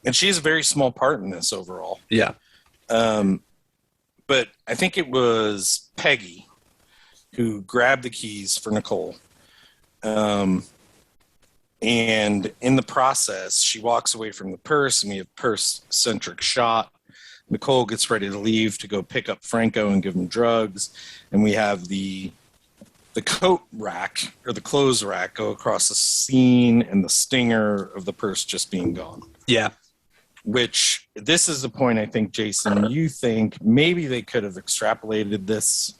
And she has a very small part in this overall. Yeah. But I think it was Peggy who grabbed the keys for Nicole. And in the process, she walks away from the purse, and we have purse-centric shot. Nicole gets ready to leave to go pick up Franco and give him drugs. And we have the coat rack or the clothes rack go across the scene and the stinger of the purse just being gone. Yeah. Which this is the point I think, Jason, you think maybe they could have extrapolated this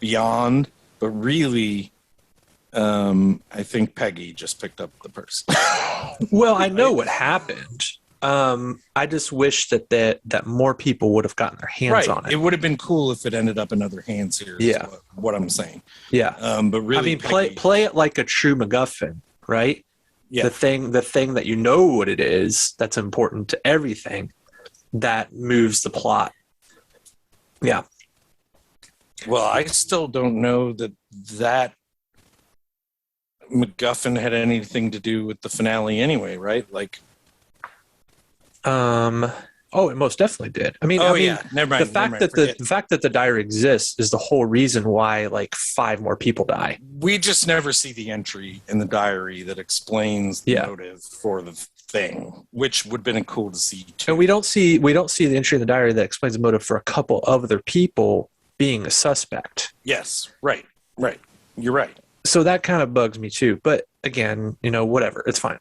beyond, but really, I think Peggy just picked up the purse. Well, I know what happened. I just wish that more people would have gotten their hands on it. It would have been cool if it ended up in other hands here. Yeah. Is what I'm saying. Yeah. But really, I mean, Peggy, play it like a true MacGuffin, right? Yeah. The thing that you know what it is, that's important to everything, that moves the plot. Yeah. Well, I still don't know that MacGuffin had anything to do with the finale anyway, right? Like, oh, it most definitely did. I mean, never mind. The fact that the diary exists is the whole reason why like 5 more people die. We just never see the entry in the diary that explains the motive for the thing, which would have been cool to see too. And we don't see the entry in the diary that explains the motive for a couple of other people being a suspect. Yes, right. You're right. So that kind of bugs me too. But again, whatever. It's fine.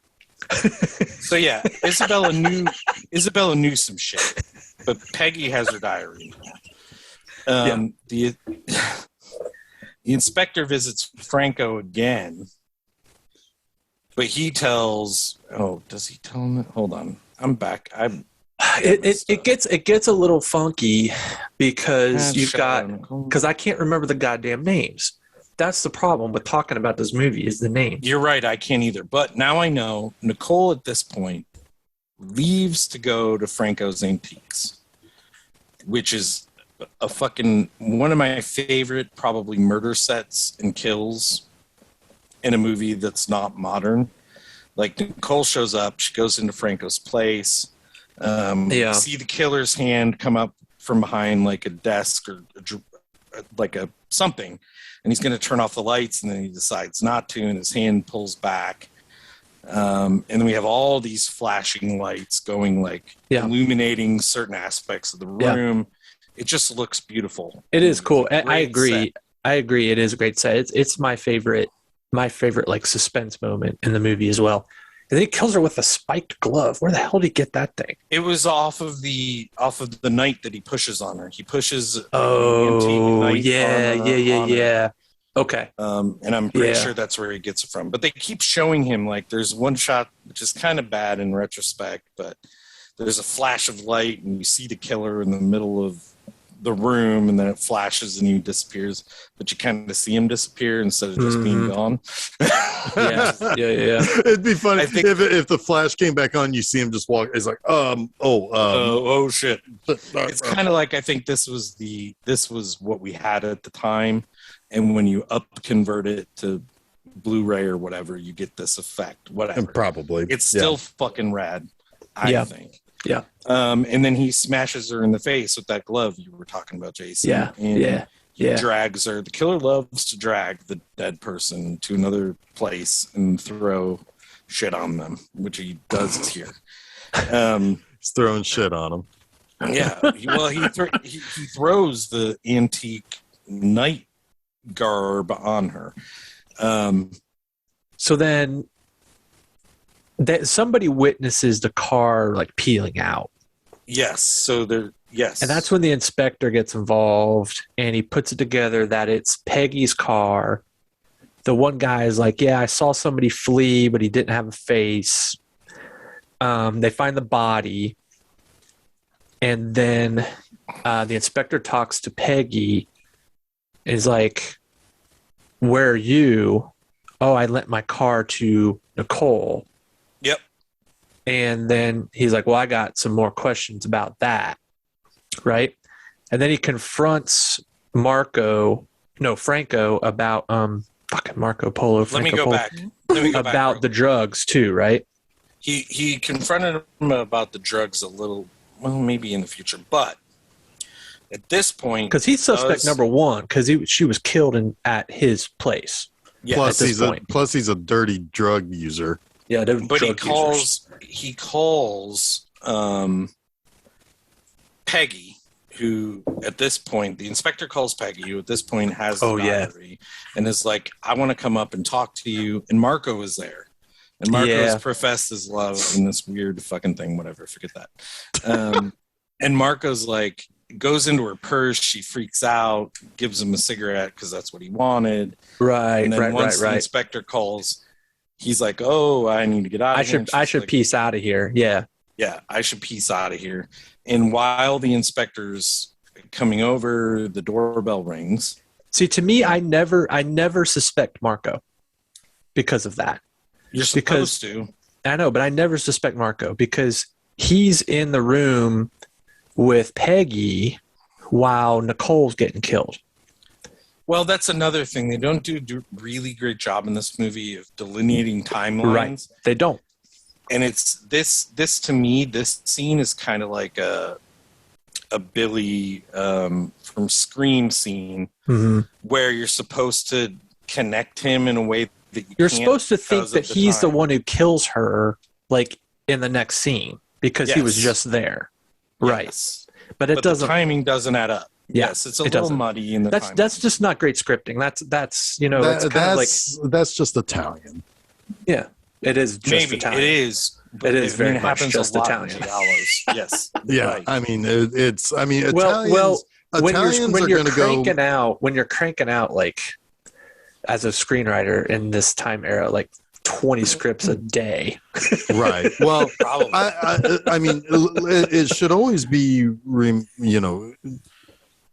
So yeah, Isabella knew some shit, but Peggy has her diary. The inspector visits Franco again, but he tells. Oh, does he tell him? Hold on, I'm back. It gets a little funky because because I can't remember the goddamn names. That's the problem with talking about this movie is the name. You're right. I can't either. But now I know Nicole at this point leaves to go to Franco's Antiques, which is a fucking one of my favorite probably murder sets and kills in a movie that's not modern. Like Nicole shows up, she goes into Franco's place. We see the killer's hand come up from behind like a desk or like a something, and he's going to turn off the lights, and then he decides not to, and his hand pulls back. And then we have all these flashing lights going, like illuminating certain aspects of the room. It just looks beautiful. It is cool. I agree. Set. I agree. It is a great set. It's my favorite like suspense moment in the movie as well. And then he kills her with a spiked glove. Where the hell did he get that thing? It was off of the knight that he pushes on her. He pushes. Yeah. Okay. And I'm pretty sure that's where he gets it from. But they keep showing him, like, there's one shot which is kind of bad in retrospect, but there's a flash of light and you see the killer in the middle of the room, and then it flashes and he disappears, but you kind of see him disappear instead of just being gone. Yeah. It'd be funny if the flash came back on, you see him just walk. It's like, oh shit. It's kind of like, I think this was what we had at the time, and when you convert it to Blu-ray or whatever, you get this effect. Whatever, and probably it's still fucking rad. I think. Yeah. And then he smashes her in the face with that glove you were talking about, Jason. Yeah. And he drags her. The killer loves to drag the dead person to another place and throw shit on them, which he does here. He's throwing shit on them. Yeah. He throws the antique knight garb on her. So then that somebody witnesses the car like peeling out. Yes. So yes. And that's when the inspector gets involved, and he puts it together that it's Peggy's car. The one guy is like, yeah, I saw somebody flee, but he didn't have a face. They find the body. And then the inspector talks to Peggy and is like, where are you? Oh, I lent my car to Nicole. Yep. And then he's like, well, I got some more questions about that. Right. And then he confronts Franco about fucking Marco Polo. Let me go back. About the drugs too, right? He confronted him about the drugs a little, well, maybe in the future, but at this point, because he's suspect number one, because she was killed at his place. Yeah. Plus he's a dirty drug user. Yeah, but he calls Peggy, who at this point, the inspector calls Peggy, who at this point has the diary, and is like, I want to come up and talk to you. And Marco is there. And Marco has professed his love in this weird fucking thing, whatever, forget that. And Marco's like, goes into her purse, she freaks out, gives him a cigarette because that's what he wanted. Right, and then once the right. inspector calls, he's like, oh, I need to get out of here. I should peace out of here. Yeah. Yeah, I should peace out of here. And while the inspector's coming over, the doorbell rings. See, to me, I never suspect Marco because of that. You're supposed to. I know, but I never suspect Marco because he's in the room with Peggy while Nicole's getting killed. Well, that's another thing. They don't do a really great job in this movie of delineating timelines. Right. They don't. And it's this to me, this scene is kind of like a Billy from Scream scene where you're supposed to connect him in a way that you're supposed to think that he's the one who kills her, like in the next scene, because he was just there. Right. Yes. But it doesn't. The timing doesn't add up. Yeah, yes, it's a little muddy in the timing. That's just not great scripting. That's that's just Italian. Yeah, it is just Italian. It is. It is very much just Italian. Yes. Yeah. Right. I mean, Italians. When you're cranking out like as a screenwriter in this time era, like 20 scripts a day. Right. Well, I mean, it should always be,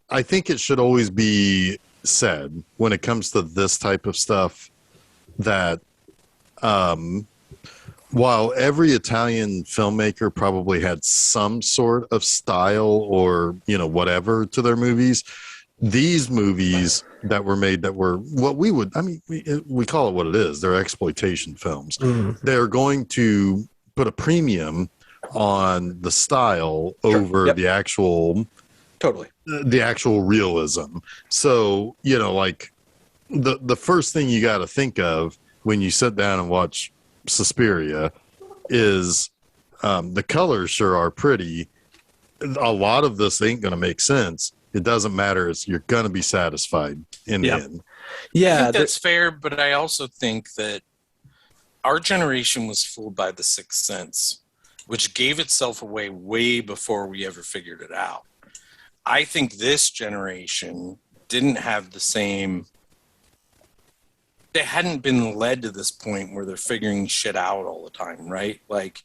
I think it should always be said when it comes to this type of stuff that while every Italian filmmaker probably had some sort of style or, whatever to their movies, these movies that were made that were what we would, I mean, we call it what it is. They're exploitation films. They're going to put a premium on the style over the actual realism. So, you know, like the first thing you got to think of when you sit down and watch Suspiria is the colors sure are pretty. A lot of this ain't going to make sense. It doesn't matter. You're going to be satisfied in the end. Yeah, I think that's fair, but I also think that our generation was fooled by The Sixth Sense, which gave itself away way before we ever figured it out. I think this generation didn't have the same... They hadn't been led to this point where they're figuring shit out all the time, right? Like,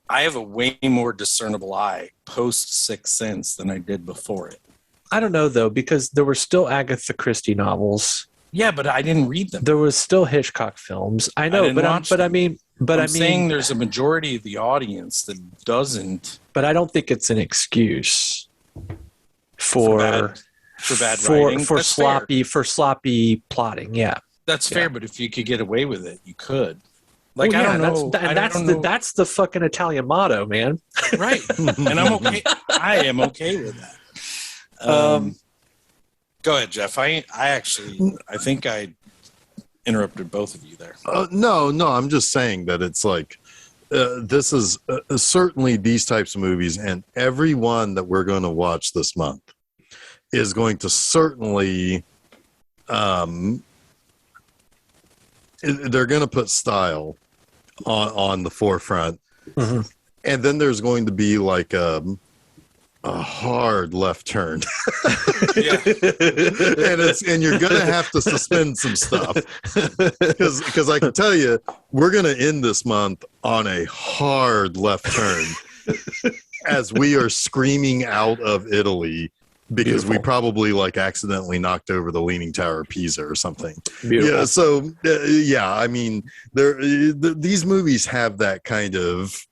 I have a way more discernible eye post Sixth Sense than I did before it. I don't know, though, because there were still Agatha Christie novels. Yeah, but I didn't read them. There was still Hitchcock films. I know, I'm saying there's a majority of the audience that doesn't. But I don't think it's an excuse for bad writing. For sloppy plotting. Yeah, that's fair. But if you could get away with it, you could. Like, I don't know. That's the fucking Italian motto, man. Right, and I'm okay. I am okay with that. Go ahead, Jeff. I think I interrupted both of you there. No, I'm just saying that it's like this is certainly these types of movies, and every one that we're going to watch this month is going to certainly they're going to put style on the forefront, and then there's going to be like a hard left turn. and you're gonna have to suspend some stuff because I can tell you we're gonna end this month on a hard left turn as we are screaming out of Italy because we probably like accidentally knocked over the Leaning Tower of Pisa or something. Beautiful. Yeah, so I mean these movies have that kind of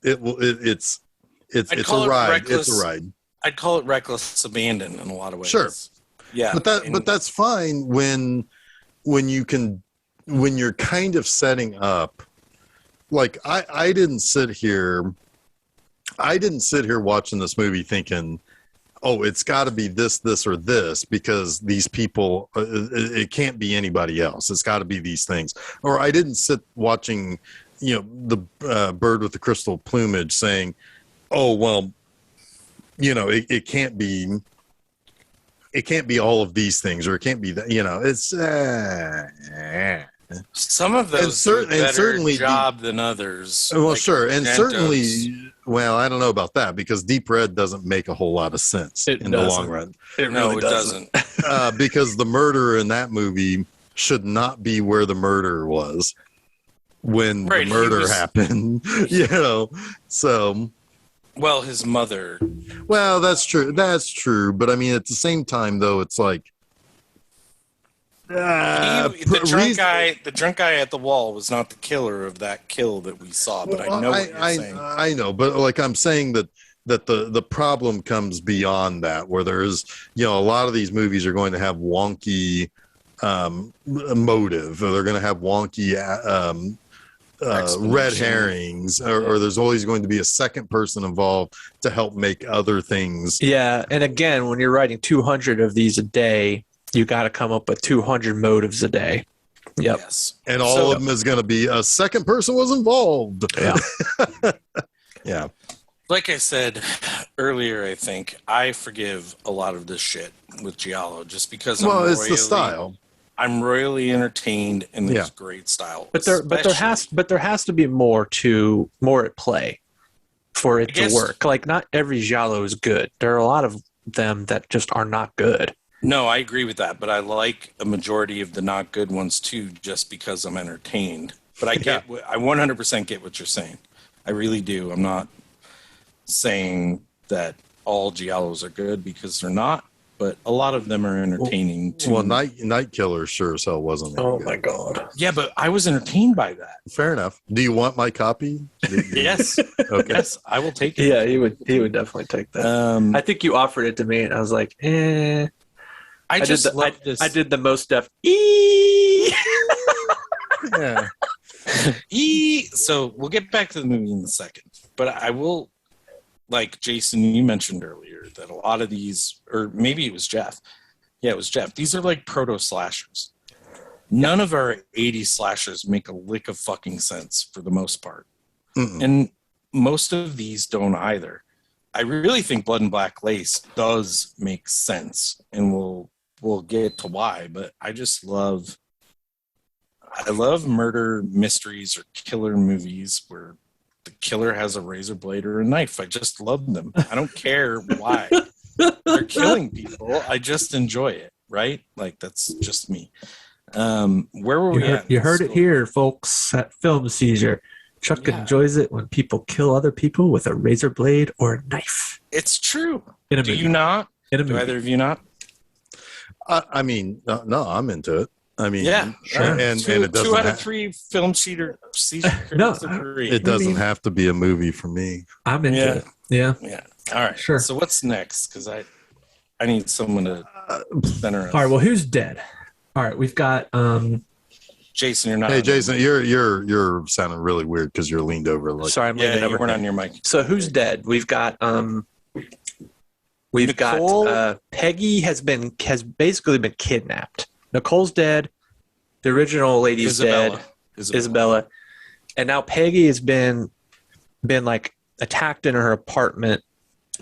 it's a ride. It's a ride. I'd call it reckless abandon in a lot of ways. Sure. Yeah. But that's fine when you're kind of setting up. Like I didn't sit here watching this movie thinking, oh, it's got to be this, or this, because these people, it can't be anybody else. It's got to be these things. Or I didn't sit watching, you know, the bird with the crystal plumage saying, oh, well, you know, it can't be all of these things, or it can't be that, you know, it's some of those do a better job than others. Well, like sure. And Argento's. Certainly, well, I don't know about that because Deep Red doesn't make a whole lot of sense in the long run. It doesn't. Because the murderer in that movie should not be where the murderer was when the murder happened, you know. So, well, his mother. Well, that's true. That's true. But I mean, at the same time, though, it's like the drunk guy at the wall was not the killer of that kill that we saw. But I know what you're saying. I know, but like I'm saying that the problem comes beyond that, where there's, you know, a lot of these movies are going to have wonky motive, or they're going to have wonky red herrings, or there's always going to be a second person involved to help make other things. Yeah, and again, when you're writing 200 of these a day, you got to come up with 200 motives a day. Yep. Yes. And all of them is going to be a second person was involved. Yeah. Yeah. Like I said earlier, I think I forgive a lot of this shit with Giallo just because it's the style. I'm royally entertained and there's great style. But there has to be more at play for it to work. Like, not every Giallo is good. There are a lot of them that just are not good. No, I agree with that, but I like a majority of the not good ones too, just because I'm entertained. But I 100% get what you're saying. I really do. I'm not saying that all Giallos are good because they're not, but a lot of them are entertaining too. Well, Night Killer sure as hell wasn't. Oh good. my god. Yeah, but I was entertained by that. Fair enough. Do you want my copy? Yes. Okay. Yes, I will take it. Yeah, he would definitely take that. I think you offered it to me, and I was like, eh. I just love this. I did the most stuff. Yeah. So we'll get back to the movie in a second, but I will, like Jason, you mentioned earlier that a lot of these, or maybe it was Jeff. Yeah, it was Jeff. These are like proto slashers. None of our 80s slashers make a lick of fucking sense for the most part. Mm-mm. And most of these don't either. I really think Blood and Black Lace does make sense, and we'll get to why, but I love murder mysteries or killer movies where the killer has a razor blade or a knife. I just love them. I don't care why. They're killing people. I just enjoy it, right? Like, that's just me. Where were we at? You heard it here, folks, at Film Seizure. Chuck enjoys it when people kill other people with a razor blade or a knife. It's true. In a Do movie. you not? In a Do movie. either of you not? I mean, no, I'm into it. I mean, Yeah, sure. And two, it doesn't. 2 out of 3 film seizure No, critics agree. It doesn't mean- have to be a movie for me. I'm into Yeah. it. Yeah. Yeah. All right. Sure. So what's next? Because I need someone to center us. All right. Well, who's dead? All right. We've got Jason, you're not. Hey, on Jason, you're sounding really weird because you're leaned over. Like, Sorry, I'm Yeah, leaning you over. weren't on your mic. So who's dead? We've got Nicole- Peggy has basically been kidnapped. Nicole's dead. The original lady's dead. Isabella. And now Peggy has been like attacked in her apartment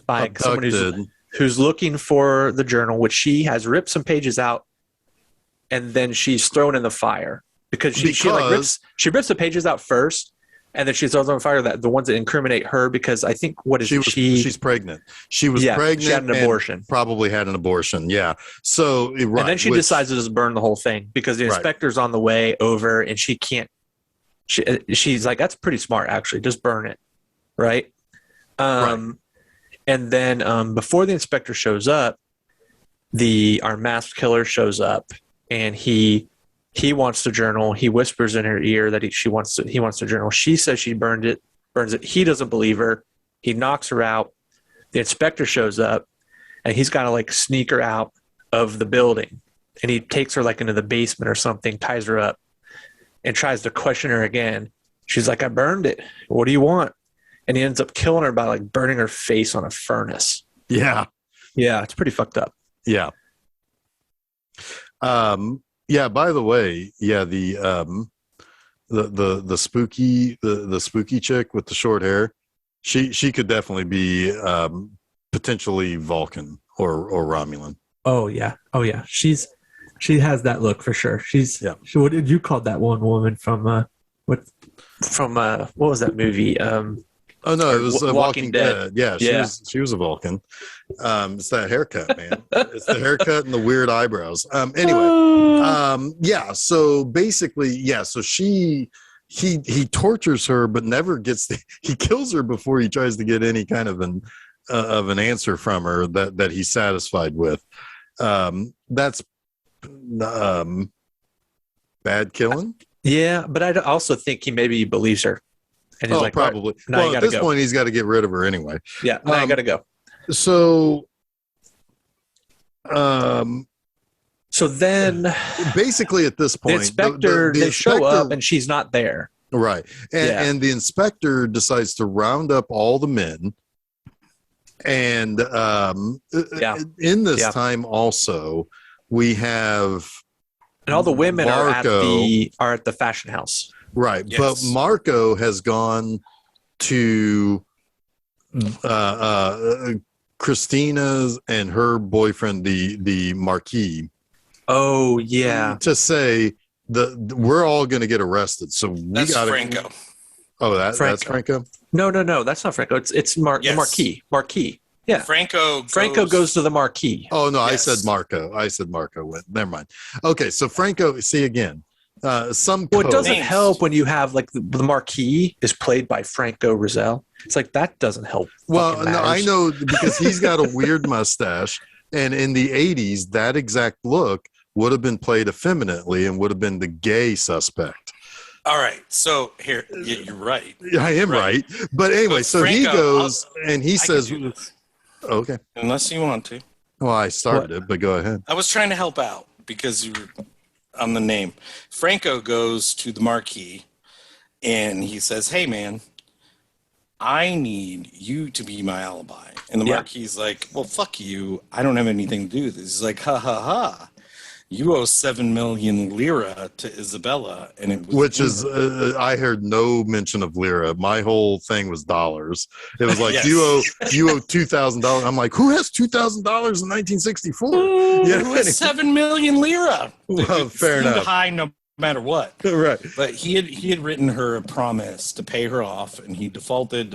by someone abducted. who's looking for the journal, which she has ripped some pages out, and then she's thrown in the fire because she rips the pages out first, and then she throws them on fire, the ones that incriminate her, because I think she's pregnant. She was pregnant. She had an abortion. Probably had an abortion. Yeah. So right, And then she decides to just burn the whole thing because the inspector's on the way over, and she can't. She's like, that's pretty smart, actually. Just burn it, right? And then before the inspector shows up, our masked killer shows up, and he wants the journal. He whispers in her ear that he wants the journal. She says she burns it. He doesn't believe her. He knocks her out. The inspector shows up, and he's got to like sneak her out of the building, and he takes her like into the basement or something, ties her up, and tries to question her again. She's like, I burned it. What do you want? And he ends up killing her by like burning her face on a furnace. Yeah. Yeah, it's pretty fucked up. Yeah. Yeah. By the way, yeah, the spooky chick with the short hair, she could definitely be potentially Vulcan or Romulan. Oh yeah. She has that look for sure. What did you call that one woman from what Was that movie? Oh no, it was Walking Walking Dead. Dead. Yeah, she was a Vulcan. It's that haircut, man. It's the haircut and the weird eyebrows. Anyway, yeah. So basically, yeah. So he tortures her, but never gets. He kills her before he tries to get any kind of an answer from her that he's satisfied with. That's bad killing. Yeah, but I also think he believes her. And he's like, probably. Right, well, at this point, he's got to get rid of her anyway. Yeah, now I got to go. So, So then, basically, at this the point, inspector they show up and she's not there. Right, and the inspector decides to round up all the men, and in this time also we have And all the women Marco, are at the fashion house. Right, Yes. but Marco has gone to Christina's and her boyfriend, the Marquis. Oh yeah, To say we're all going to get arrested, so That's Franco. Oh, that's Franco. no, that's not Franco. It's the Marquis. Marquis. Yeah, Franco goes to the Marquis. Oh no, Yes. I said Marco. Never mind. Okay, so Franco. See again. Some Well, it code- doesn't Names. help when you have like the Marquis is played by Franco Rizal. It's like that doesn't help. Well, fucking no, I matters. know because he's got a weird mustache. And in the 80s, that exact look would have been played effeminately and would have been the gay suspect. All right. So here, you're right. I am right. But anyway, But so he Franco, goes and he I can says, do this, okay. unless you want to. Well, I started it, but go ahead. I was trying to help out because you were on the name. Franco goes to the Marquis and he says, "Hey, man, I need you to be my alibi." And the Yeah. Marquis is like, "Well, fuck you. I don't have anything to do with this." He's like, "Ha ha ha. You owe 7 million lira to Isabella." And it was Which is, I heard no mention of lira. My whole thing was dollars. It was like, Yes. you owe $2,000. I'm like, who has $2,000 in 1964? It was 7 million lira. Well, It fair seemed enough. high no matter what. Right. But he had written her a promise to pay her off, and he defaulted,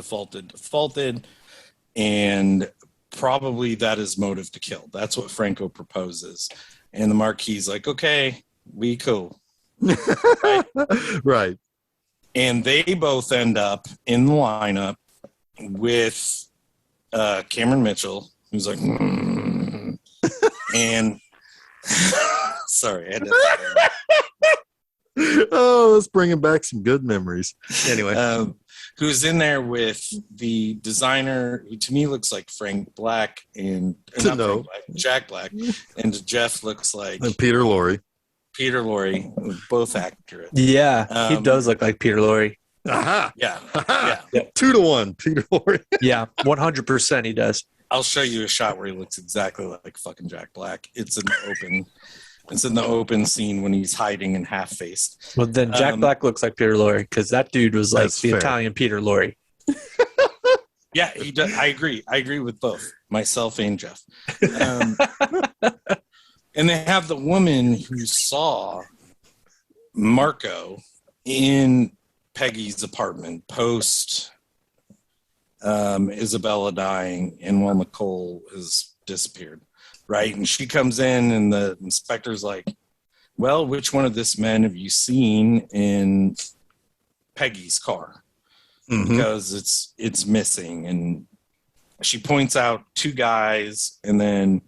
and probably that is motive to kill. That's what Franco proposes, and the Marquis is like, "Okay, we cool." Right. And they both end up in the lineup with Cameron Mitchell, who's like, and sorry, I had to. Oh, let's bringing back some good memories. Anyway, Who's in there with the designer who to me looks like Frank Black and not No. Frank Black, Jack Black, and Jeff looks like and Peter Lorre. Peter Lorre, both accurate. Yeah, he Um, does look like Peter Lorre. Aha. Yeah, Aha. yeah. 2-1, Peter Lorre. Yeah, 100% he does. I'll show you a shot where he looks exactly like fucking Jack Black. It's in the open. It's in the open scene when he's hiding and half faced. Well, then Jack Black looks like Peter Lorre because that dude was like That's the fair. Italian Peter Lorre. Yeah, he does. I agree. I agree with both myself and Jeff. And they have the woman who saw Marco in Peggy's apartment post Isabella dying and while Nicole has disappeared, right? And she comes in and the inspector's like, "Well, which one of this men have you seen in Peggy's car?" Mhm. Because it's missing. And she points out two guys, and then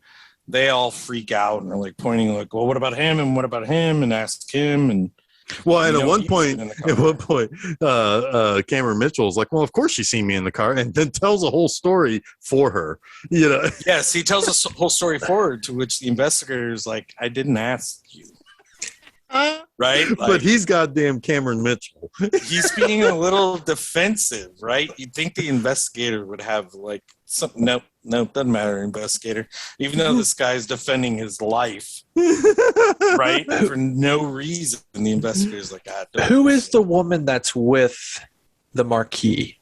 they all freak out and are like pointing like, "Well, what about him? And what about him?" And ask him. And Well, and You at know, one he point, was in the at car. one point, Cameron Mitchell's like, "Well, of course she's seen me in the car," and then tells a whole story for her. You know, yes, he tells us the whole story forward, to which the investigator is like, "I didn't ask you." Right? Like, but he's goddamn Cameron Mitchell. he's being a little defensive, right? You'd think the investigator would have like some nope, doesn't matter, investigator. Even though this guy's defending his life, right? For no reason. And the investigator's like, Who is the woman that's with the Marquis?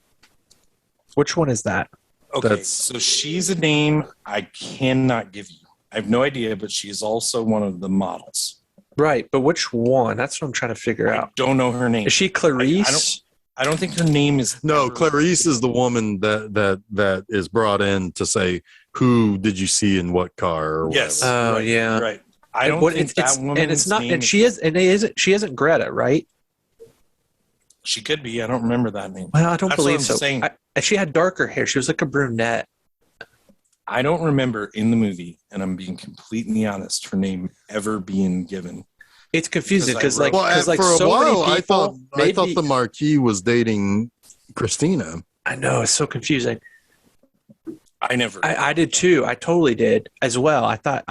Which one is that? Okay, That's- so she's a name I cannot give you. I have no idea, but she's also one of the models. Right, but which one? That's what I'm trying to figure I out. don't know her name. Is she Clarice? I don't think her name is No, ever- Clarice is the woman that is brought in to say, "Who did you see in what car?" Or Yes. whatever. Oh, right, yeah. Right. I don't What- think that woman. and it's not, and she isn't Greta, right? She could be. I don't remember that name. Well, I don't That's what believe I'm so. saying. She had darker hair. She was like a brunette. I don't remember in the movie, and I'm being completely honest, her name ever being given. It's confusing Because because I like, wrote- Well, for a so while, many people. I thought the Marquis was dating Christina. I know it's so confusing. I did too. I totally did as well. I thought,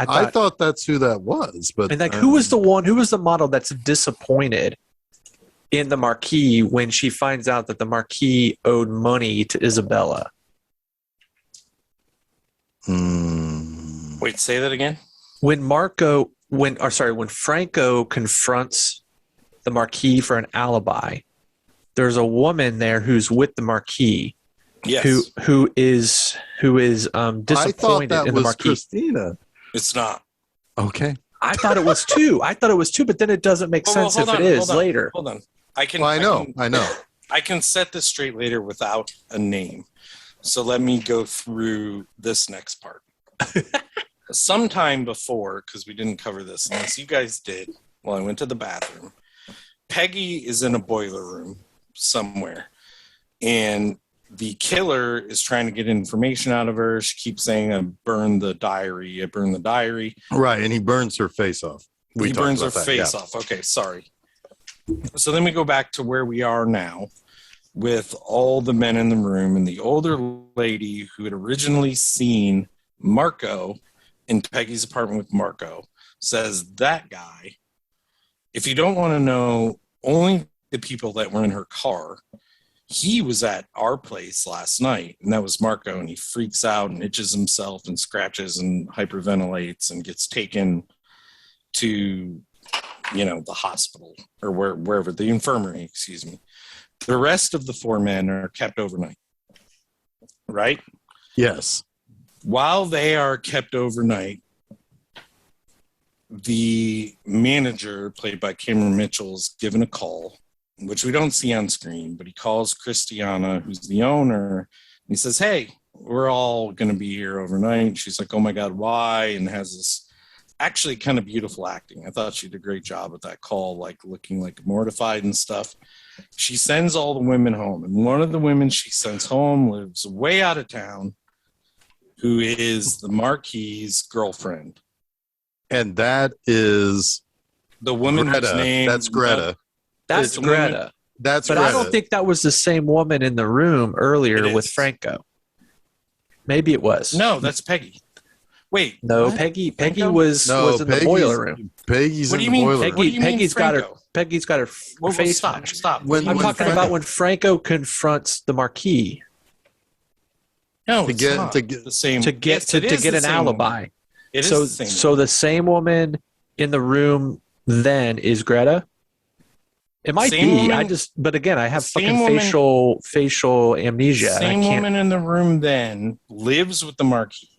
that's who that was, but and like, who was the model that's disappointed in the Marquis when she finds out that the Marquis owed money to Isabella? Wait, say that again. When Franco confronts the Marquis for an alibi, there's a woman there who's with the Marquis. Yes. Who is I thought disappointed that in the was Marquis. Christina. It's not. Okay. I thought it was two. But then it doesn't make sense hold if on, it is hold on, later. Hold on. I can. Well, I know. I can set this straight later without a name. So let me go through this next part. Sometime before, because we didn't cover this, unless you guys did, while I went to the bathroom, Peggy is in a boiler room somewhere. And the killer is trying to get information out of her. She keeps saying, I burned the diary. I burned the diary. Right. And he burns her face off. He talked burns her about that, face yeah. off. Okay, sorry. So then we go back to where we are now with all the men in the room, and the older lady who had originally seen Marco in Peggy's apartment with Marco says, that guy, if you don't want to know only the people that were in her car, he was at our place last night, and that was Marco, and he freaks out and itches himself and scratches and hyperventilates and gets taken to, the hospital or wherever, the infirmary, excuse me. The rest of the 4 men are kept overnight, right? Yes. While they are kept overnight, the manager, played by Cameron Mitchell, is given a call, which we don't see on screen, but he calls Christiana, who's the owner, and he says, hey, we're all going to be here overnight. She's like, oh my God, why? And has this actually kind of beautiful acting. I thought she did a great job with that call, like looking like mortified and stuff. She sends all the women home, and one of the women she sends home lives way out of town, who is the Marquis's girlfriend. And that is the woman Greta. whose name... That's Greta. That's Greta. That's but Greta. I don't think that was the same woman in the room earlier with Franco. Maybe it was. No, that's Peggy. Wait. No, what? Peggy Franco? was in the boiler room. Peggy's What do in you the mean? boiler room. What do you mean, Franco? Peggy's got her face. Stop. I'm talking about when Franco confronts the Marquis. No, to get the same to get an alibi. It is so the same so the same woman in the room then is Greta. It might Same be. woman- But again, I have Same fucking woman- facial amnesia. and I Same can't. woman in the room then lives with the Marquis.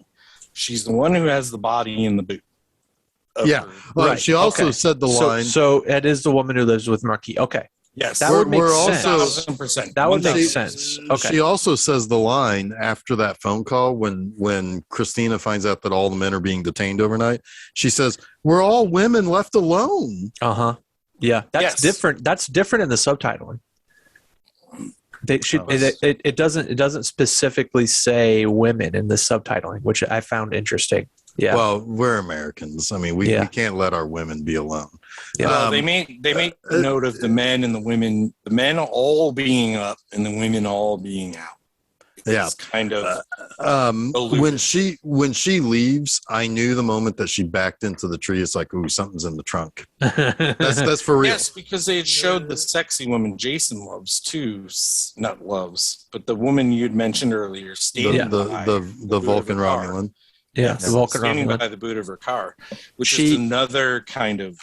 She's the one who has the body in the boot. Yeah. Well, Right. she also Okay. said the line. So it is the woman who lives with Marquis. Okay. Yes. That would make We're sense. also- 1,000%. That would make 1,000%. sense. Okay. She also says the line after that phone call when Christina finds out that all the men are being detained overnight. She says, "We're all women left alone." Uh-huh. Yeah, that's Yes. different. That's different in the subtitling. It doesn't specifically say women in the subtitling, which I found interesting. Yeah. Well, we're Americans. I mean, we can't let our women be alone. Yeah. Well, they make note of the men and the women, the men all being up and the women all being out. Yeah. It's kind of when she leaves, I knew the moment that she backed into the tree. It's like, ooh, something's in the trunk. That's for real. Yes, because they had showed the sexy woman Jason loves too, not loves, but the woman you had mentioned earlier, standing by The boot Vulcan of her car. Romulan. Yeah, the Vulcan standing Romulan. by the boot of her car, which is another kind of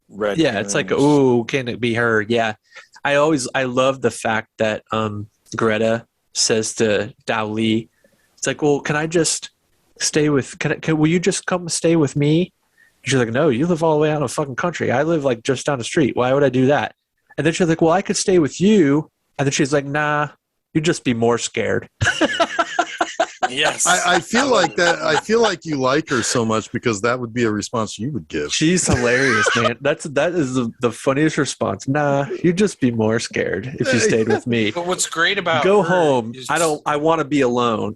red. Yeah, it's like, ooh, can it be her? Yeah, I love the fact that Greta says to Dao Li, it's like, well, can I just stay with? Will you just come stay with me? She's like, no, you live all the way out in the fucking country. I live like just down the street. Why would I do that? And then she's like, well, I could stay with you. And then she's like, nah, you'd just be more scared. Yes, I feel like that. I feel like you like her so much because that would be a response you would give. She's hilarious, man. That is the funniest response. Nah, you'd just be more scared if you stayed with me. But what's great about Go her home. is- I want to be alone.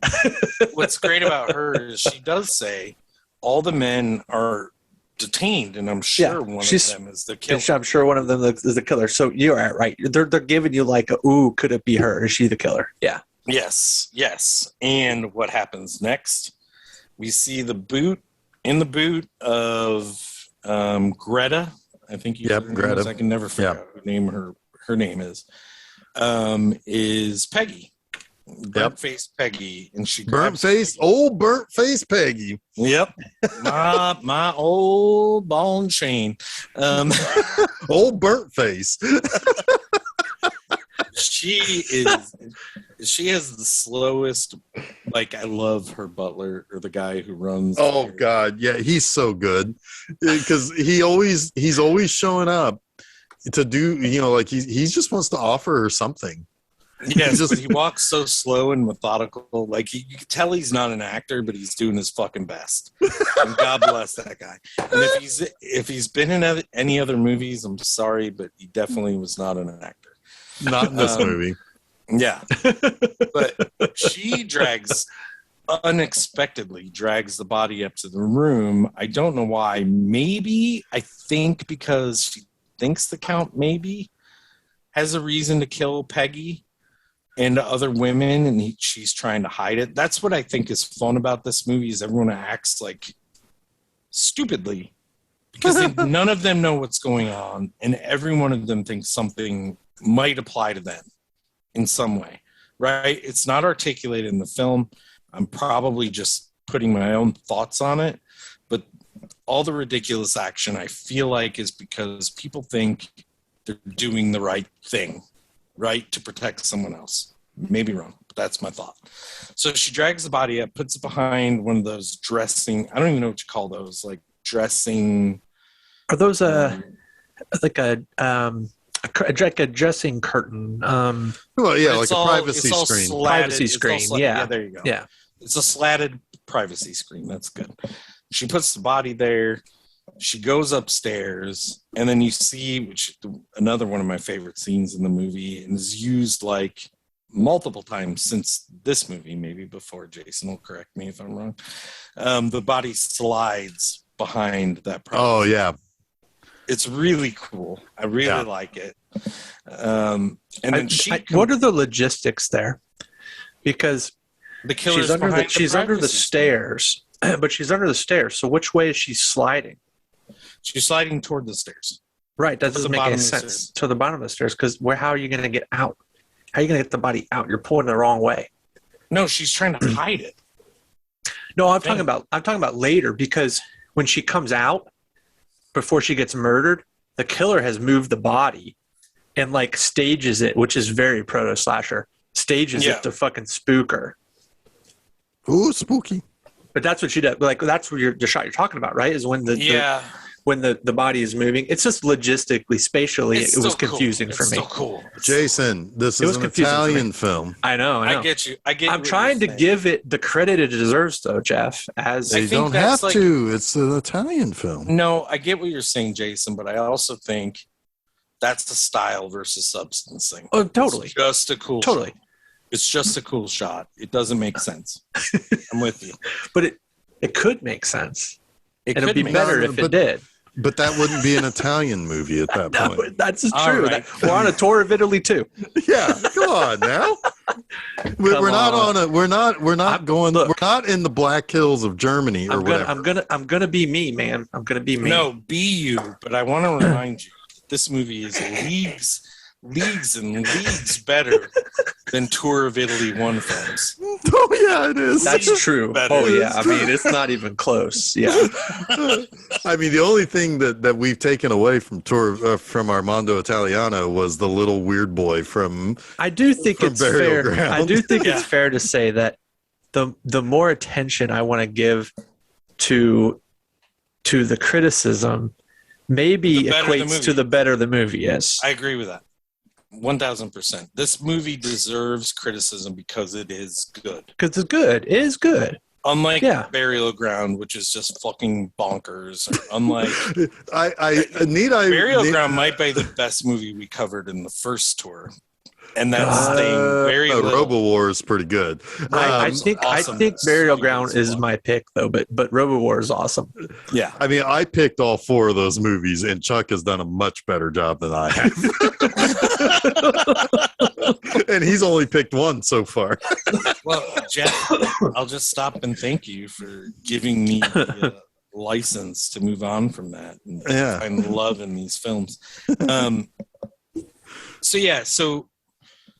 What's great about her is she does say all the men are detained, and I'm sure one of them is the killer. I'm sure one of them is the killer. So you are right. They're giving you like, ooh, could it be her? Is she the killer? Yeah. Yes. And what happens next? We see the boot of Greta. I think you said her Greta. name is. I can never figure out her name is Peggy. Burnt face Peggy, and she burnt face Peggy. Yep, my old ball and chain. Old burnt face. She has the slowest, like, I love her butler, or the guy who runs. Oh God, yeah, he's so good because he's always showing up to do, like he just wants to offer her something. Yes, but he walks so slow and methodical. Like, you can tell he's not an actor, but he's doing his fucking best. And God bless that guy. And if he's been in any other movies, I'm sorry, but he definitely was not an actor. Not in this movie. Yeah. But she unexpectedly drags the body up to the room. I don't know why. Maybe, I think because she thinks the Count maybe has a reason to kill Peggy and other women, and she's trying to hide it. That's what I think is fun about this movie, is everyone acts like stupidly because none of them know what's going on, and every one of them thinks something might apply to them in some way, right? It's not articulated in the film. I'm probably just putting my own thoughts on it, but all the ridiculous action, I feel like, is because people think they're doing the right thing, right, to protect someone else. Maybe wrong, but that's my thought. So she drags the body up, puts it behind one of those dressing, I don't even know what you call those, like dressing. Are those like a dressing curtain? Well, yeah, like a all, privacy all screen. Slatted, Privacy screen, yeah. There you go. Yeah. It's a slatted privacy screen. That's good. She puts the body there. She goes upstairs, and then you see, which another one of my favorite scenes in the movie, and is used like multiple times since this movie, maybe before. Jason will correct me if I'm wrong. The body slides behind that privacy. Oh, yeah. It's really cool. I really like it. And then what are the logistics there? Because the killer's she's under the stairs, but she's under the stairs. So which way is she sliding? She's sliding toward the stairs. Right. That doesn't make any sense. To the bottom of the stairs, because how are you going to get out? How are you going to get the body out? You're pulling the wrong way. No, she's trying to hide it. No, I'm talking about later, because when she comes out, before she gets murdered, the killer has moved the body and like stages it, which is very proto slasher. Stages it to fucking spook her. Ooh, spooky. But that's what she does. Like that's what the shot you're talking about, right? Is when the body is moving. It's just logistically, spatially, it was confusing for me. It's so cool. Jason, this is an Italian film. I know. I get you. I'm trying to give it the credit it deserves, though, Jeff. They don't have to. It's an Italian film. No, I get what you're saying, Jason, but I also think that's the style versus substance thing. Oh, totally. It's just a cool shot. It's just a cool shot. It doesn't make sense. I'm with you. But it could make sense. It would be better if it did. But that wouldn't be an Italian movie at that point. No, that's true. Right. We're on a tour of Italy too. Yeah, come on now. We're not in the Black Hills of Germany or whatever. I'm gonna be me, man. I'm gonna be me. No, be you. But I want to remind you, this movie is leagues and leagues better than Tour of Italy 1 films. Oh yeah, it is. That's true. Oh yeah, I mean it's not even close. Yeah. I mean the only thing that we've taken away from from Armando Italiano was the little weird boy from. I do think it's Burial fair. Ground. I do think it's fair to say that the more attention I want to give to the criticism, maybe equates to the better the movie is. I agree with that. 1,000%. This movie deserves criticism because it is good. Because it's good. It is good. Unlike Burial Ground, which is just fucking bonkers. Or unlike Burial Ground might be the best movie we covered in the first tour. And that's staying very Robo War is pretty good. I think Burial Ground is my pick though, but Robo War is awesome. Yeah. I mean, I picked all 4 of those movies, and Chuck has done a much better job than I have. And he's only picked 1 so far. Well, Jeff, I'll just stop and thank you for giving me the license to move on from that and find love in these films.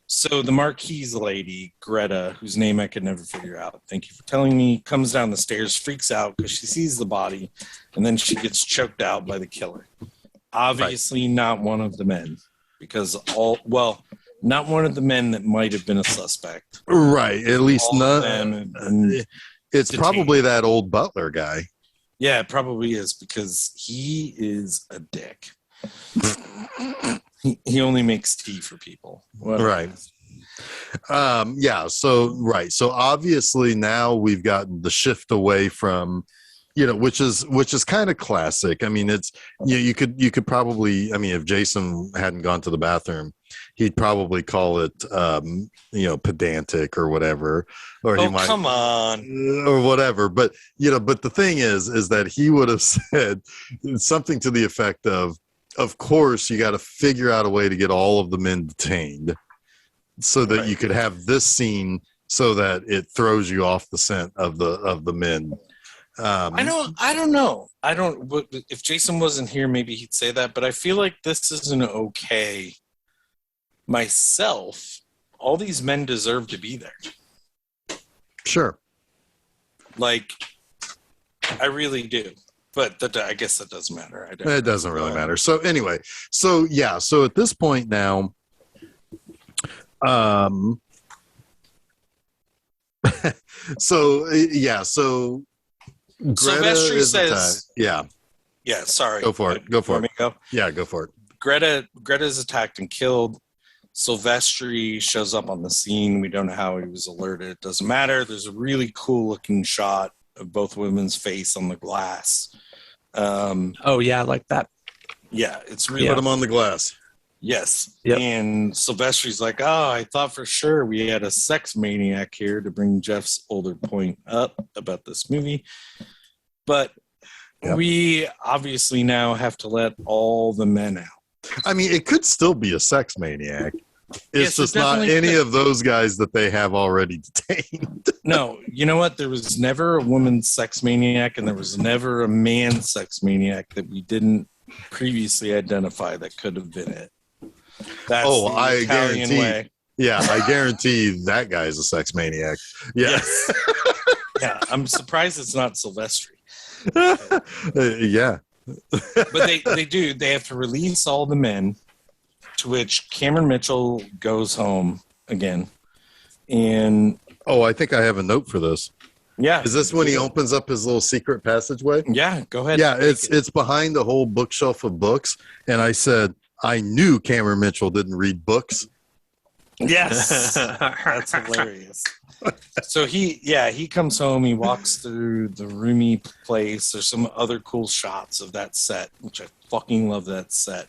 So the Marquise lady, Greta, whose name I could never figure out, thank you for telling me, comes down the stairs, freaks out because she sees the body, and then she gets choked out by the killer. Obviously not one of the men, because not one of the men that might have been a suspect. Right, at least none. It's probably that old butler guy. Yeah, it probably is, because he is a dick. He only makes tea for people. Right. So obviously now we've gotten the shift away from, which is kind of classic. I mean, it's, you could probably, I mean, if Jason hadn't gone to the bathroom, he'd probably call it, pedantic or whatever, or he Oh, might, come on. or whatever. But but the thing is that he would have said something to the effect of course, you got to figure out a way to get all of the men detained, so that Right. you could have this scene so that it throws you off the scent of the men. I don't know. If Jason wasn't here, maybe he'd say that, but I feel like this isn't okay. Myself, all these men deserve to be there. Sure. Like, I really do. But I guess that doesn't matter. It doesn't really matter. So anyway, so at this point now, so Sylvester says, yeah, sorry. go for it. Go for Want me it. to go? Yeah, go for it. Greta's attacked and killed. Sylvester shows up on the scene. We don't know how he was alerted. It doesn't matter. There's a really cool looking shot of both women's face on the glass. Oh yeah, I like that. Yeah, it's really Put them on the glass. Yes. Yep. And Sylvester's like, oh, I thought for sure we had a sex maniac here, to bring Jeff's older point up about this movie. But Yep. we obviously now have to let all the men out. I mean, it could still be a sex maniac. It's Yes, it just not definitely any could. of those guys that they have already detained. No, you know what? There was never a woman's sex maniac, and there was never a man sex maniac that we didn't previously identify that could have been it. That's the I Italian guarantee. way. Yeah, I guarantee that guy's a sex maniac. Yeah. Yes. Yeah, I'm surprised it's not Sylvester. Yeah. But they have to release all the men, to which Cameron Mitchell goes home again. And Oh, I think I have a note for this. yeah. Is this when he opens up his little secret passageway? Yeah, go ahead. Yeah, it's behind a whole bookshelf of books. And I said, I knew Cameron Mitchell didn't read books. Yes. That's hilarious. So he comes home, he walks through the roomy place. There's some other cool shots of that set, which I fucking love that set.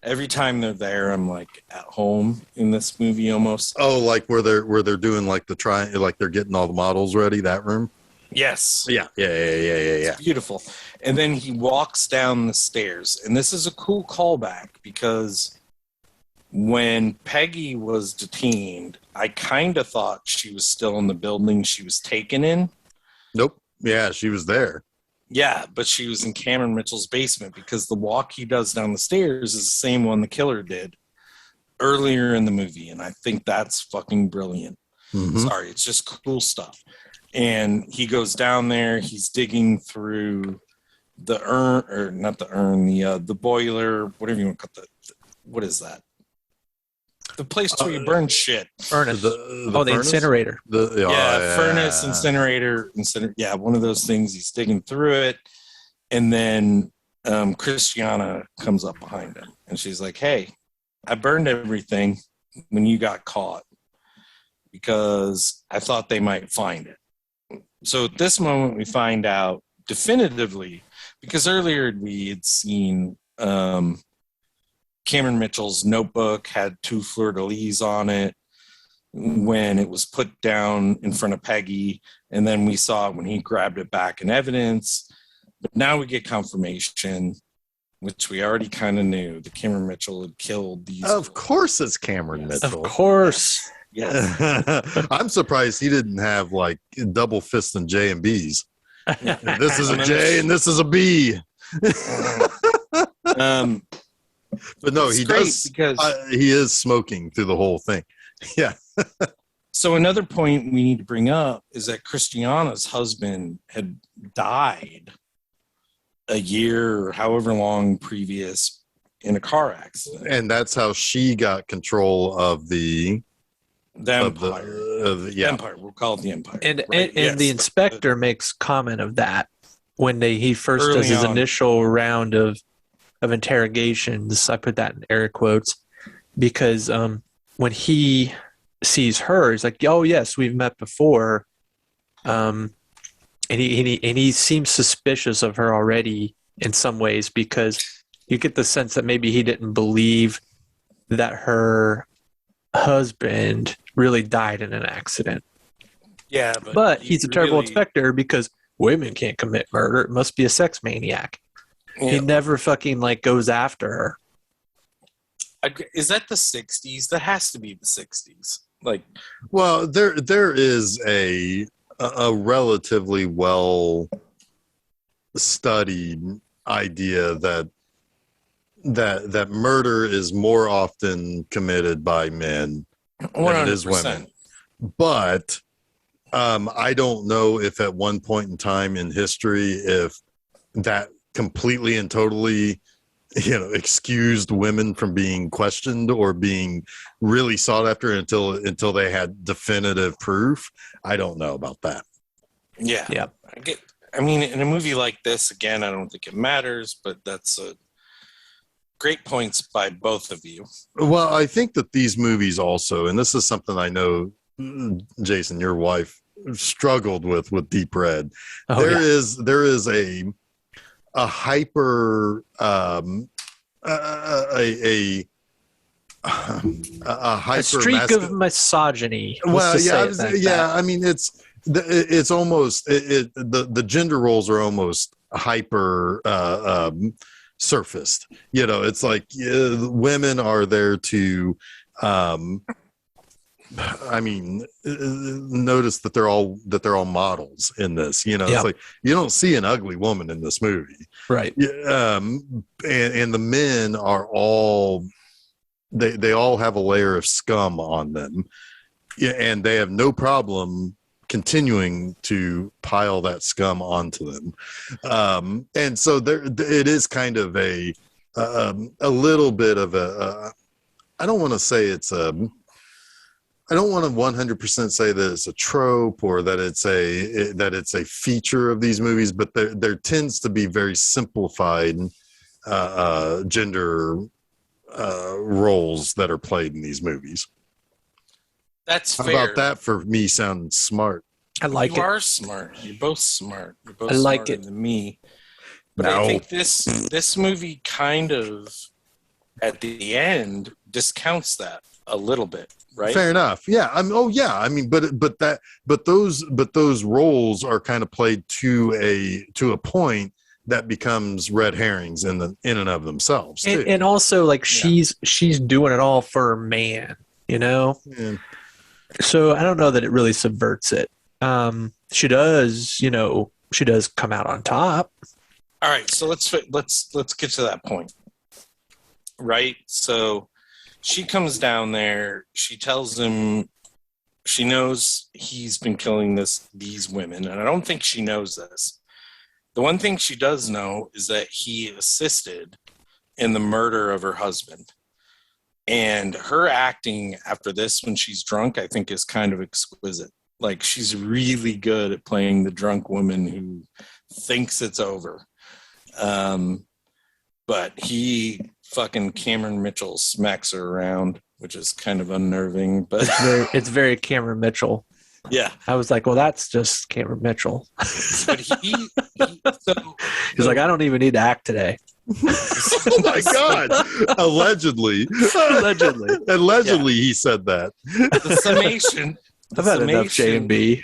Every time they're there, I'm like at home in this movie almost. Oh, like where they're doing like like they're getting all the models ready, that room? Yes. Yeah. It's beautiful. And then he walks down the stairs. And this is a cool callback because when Peggy was detained, I kind of thought she was still in the building she was taken in. Nope. Yeah, she was there. Yeah, but she was in Cameron Mitchell's basement because the walk he does down the stairs is the same one the killer did earlier in the movie. And I think that's fucking brilliant. Mhm. Sorry, it's just cool stuff. And he goes down there, he's digging through the urn, or not the urn, the boiler, whatever you want to call it. What is that? The place where you burn shit. Furnace. The The furnace? incinerator. Furnace, incinerator. Yeah, one of those things. He's digging through it. And then Christiana comes up behind him. And she's like, hey, I burned everything when you got caught because I thought they might find it. So at this moment, we find out definitively, because earlier we had seen Cameron Mitchell's notebook had 2 fleur-de-lis on it when it was put down in front of Peggy, and then we saw it when he grabbed it back in evidence. But now we get confirmation, which we already kind of knew, that Cameron Mitchell had killed these. Of course it's Cameron Mitchell. Of course. Yes. I'm surprised he didn't have like double fist and J and B's. This is a J and this is a B. But no, It's he great does because he is smoking through the whole thing. Yeah. So another point we need to bring up is that Christiana's husband had died a year or however long previous in a car accident. And that's how she got control of the Empire. yeah. Empire. We'll call it the Empire. And right? and Yes. the inspector makes comment of that when he first Early does his on. initial round of interrogations. I put that in air quotes because when he sees her, he's like, "Oh yes, we've met before," and he seems suspicious of her already in some ways because you get the sense that maybe he didn't believe that her husband really died in an accident. Yeah, But he's a terrible really- inspector because women can't commit murder. It must be a sex maniac. He Yeah. never fucking like goes after her. Is that the 60s? That has to be the 60s. Like, Well, there is a relatively well studied idea that murder is more often committed by men than it is 100%. women. But I don't know if at one point in time in history, if that completely and totally, excused women from being questioned or being really sought after until they had definitive proof. I don't know about that. Yeah. Yeah. I mean, in a movie like this, again, I don't think it matters, but that's great points by both of you. Well, I think that these movies also, and this is something I know, Jason, your wife struggled with Deep Red. Oh, There yeah. is a hyper a hyper A streak of misogyny. Let's well, just yeah, say it like that. I mean, it's almost the gender roles are almost hyper surfaced. It's like women are there to notice that they're all models in this. Yeah. It's like you don't see an ugly woman in this movie. Right. Yeah, and the men are all they all have a layer of scum on them, yeah, and they have no problem continuing to pile that scum onto them, and so there it is kind of a little bit of a I don't want to say it's a I don't want to 100% say that it's a trope or that it's a feature of these movies, but there tends to be very simplified gender roles that are played in these movies. That's How fair. about that for me sounding smart? I like you it. are smart. You're both smart. You're both I like smarter it. than me. But No. I think this movie kind of at the end discounts that a little bit, right? Fair enough. Yeah. I mean, but those roles are kind of played to a point that becomes red herrings in and of themselves too. And also like Yeah. she's doing it all for a man, Yeah. So I don't know that it really subverts it. She does come out on top. All right, so let's get to that point. Right? So she comes down there, she tells him she knows he's been killing these women, and I don't think she knows this. The one thing she does know is that he assisted in the murder of her husband. And her acting after this when she's drunk, I think is kind of exquisite. Like she's really good at playing the drunk woman who thinks it's over. But he fucking Cameron Mitchell smacks her around, which is kind of unnerving. But It's very Cameron Mitchell. yeah, I was like, well, that's just Cameron Mitchell. but He's like, I don't even need to act today. Oh my God! Allegedly, Allegedly. he said that. the summation. I've had enough J&B.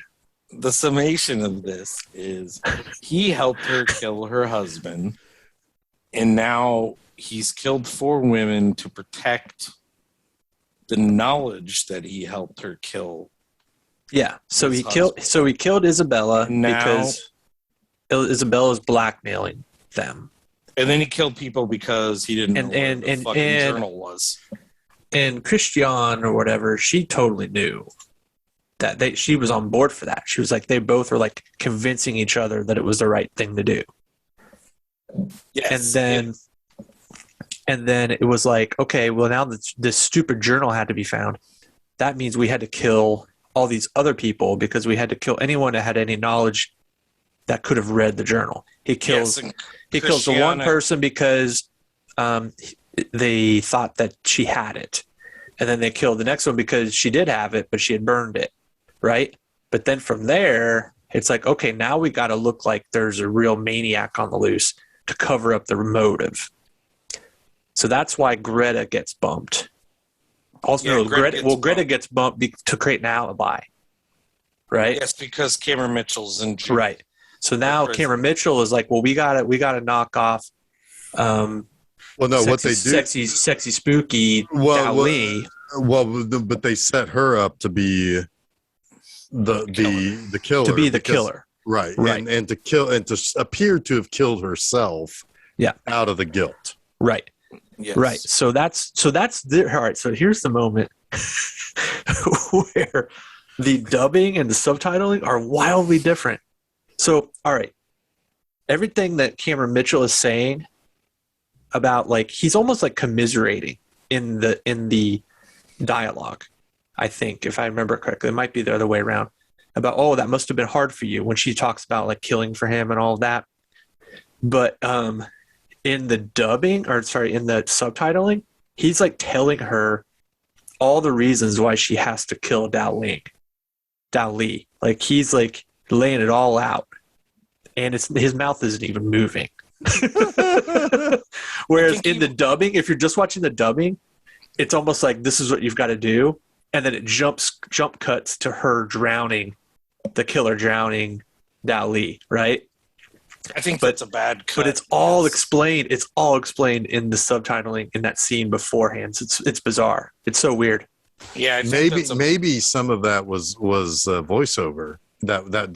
The summation of this is he helped her kill her husband, and now he's killed 4 women to protect the knowledge that he helped her kill. Yeah. So His he killed Isabella And now- because Isabella's blackmailing them. And then he killed people because he didn't know And- what the and- fucking and- journal was. And Christian or whatever, she totally knew that she was on board for that. She was like, they both were like convincing each other that it was the right thing to do. Yes. And then it was like, okay, well now this stupid journal had to be found. That means we had to kill all these other people because we had to kill anyone that had any knowledge that could have read the journal. He kills and the one Christiana- person because they thought that she had it. And then they killed the next one because she did have it, but she had burned it. Right? But then from there, it's like, okay, now we got to look like there's a real maniac on the loose to cover up the motive. So that's why Greta gets bumped. Also, Yeah, no, Greta Greta, gets Greta bumped. gets bumped to create an alibi, right? Yes, because Cameron Mitchell's in jail. Right. So Or now prison. Cameron Mitchell is like, well, we gotta knock off Well, no, what they do. sexy spooky Well, Dao Li. but they set her up to be the killer To be the because killer. right, Right. and to kill and to appear to have killed herself. Yeah. Out of the guilt. Right. Yes. Right. So that's all right. So here's the moment where the dubbing and the subtitling are wildly different. So, all right. Everything that Cameron Mitchell is saying about, like, he's almost like commiserating in the dialogue, I think, if I remember correctly. It might be the other way around. About, oh, that must have been hard for you, when she talks about like killing for him and all of that. But in the dubbing, or sorry, in the subtitling, he's like telling her all the reasons why she has to kill Dao Li. Like, he's like laying it all out, and his mouth isn't even moving. Whereas in the dubbing, if you're just watching the dubbing, it's almost like this is what you've got to do, and then it jump cuts to her drowning, the killer drowning Dao Li, right? I think that's a bad cut. But it's all explained. It's all explained in the subtitling in that scene beforehand. So it's bizarre. It's so weird. Yeah, I think maybe some of that was voiceover that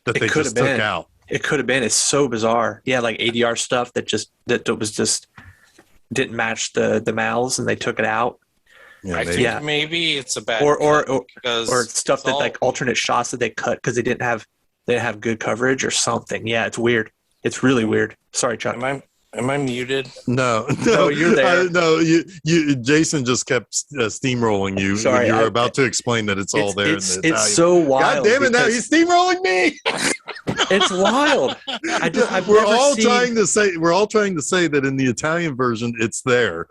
they just took out. It could have been. It's so bizarre. Yeah, like ADR stuff that was just didn't match the mouths, and they took it out. Yeah, I think maybe it's a bad or stuff that like alternate shots that they cut because they didn't have good coverage or something. Yeah, it's weird. It's really weird. Sorry, Chuck. Am I muted? No, you're there. No, you. Jason just kept steamrolling you. Sorry, you were about to explain that it's all there. It's so wild. God damn it! Now he's steamrolling me. It's wild. We're all trying to say that in the Italian version, it's there.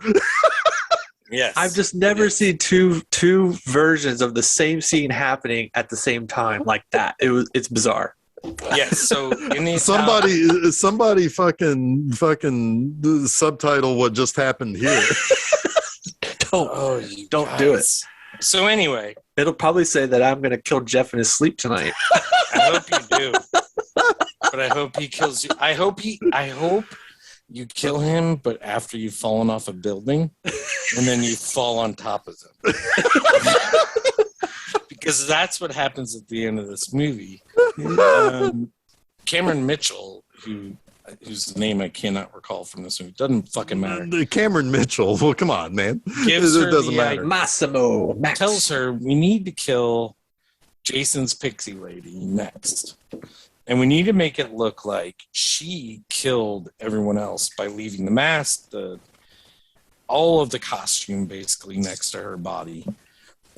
Yes. I've just never seen two versions of the same scene happening at the same time like that. It's bizarre. Yes. So in the somebody fucking subtitle what just happened here. Don't do it. So anyway, it'll probably say that I'm going to kill Jeff in his sleep tonight. I hope you do. But I hope he kills you. I hope you kill him, but after you've fallen off a building, and then you fall on top of him. Because that's what happens at the end of this movie. Cameron Mitchell, whose name I cannot recall from this movie, doesn't fucking matter. Cameron Mitchell. Well, come on, man. It doesn't matter. Massimo. Max. Tells her we need to kill Jason's pixie lady next. And we need to make it look like she killed everyone else by leaving the mask, all of the costume basically next to her body.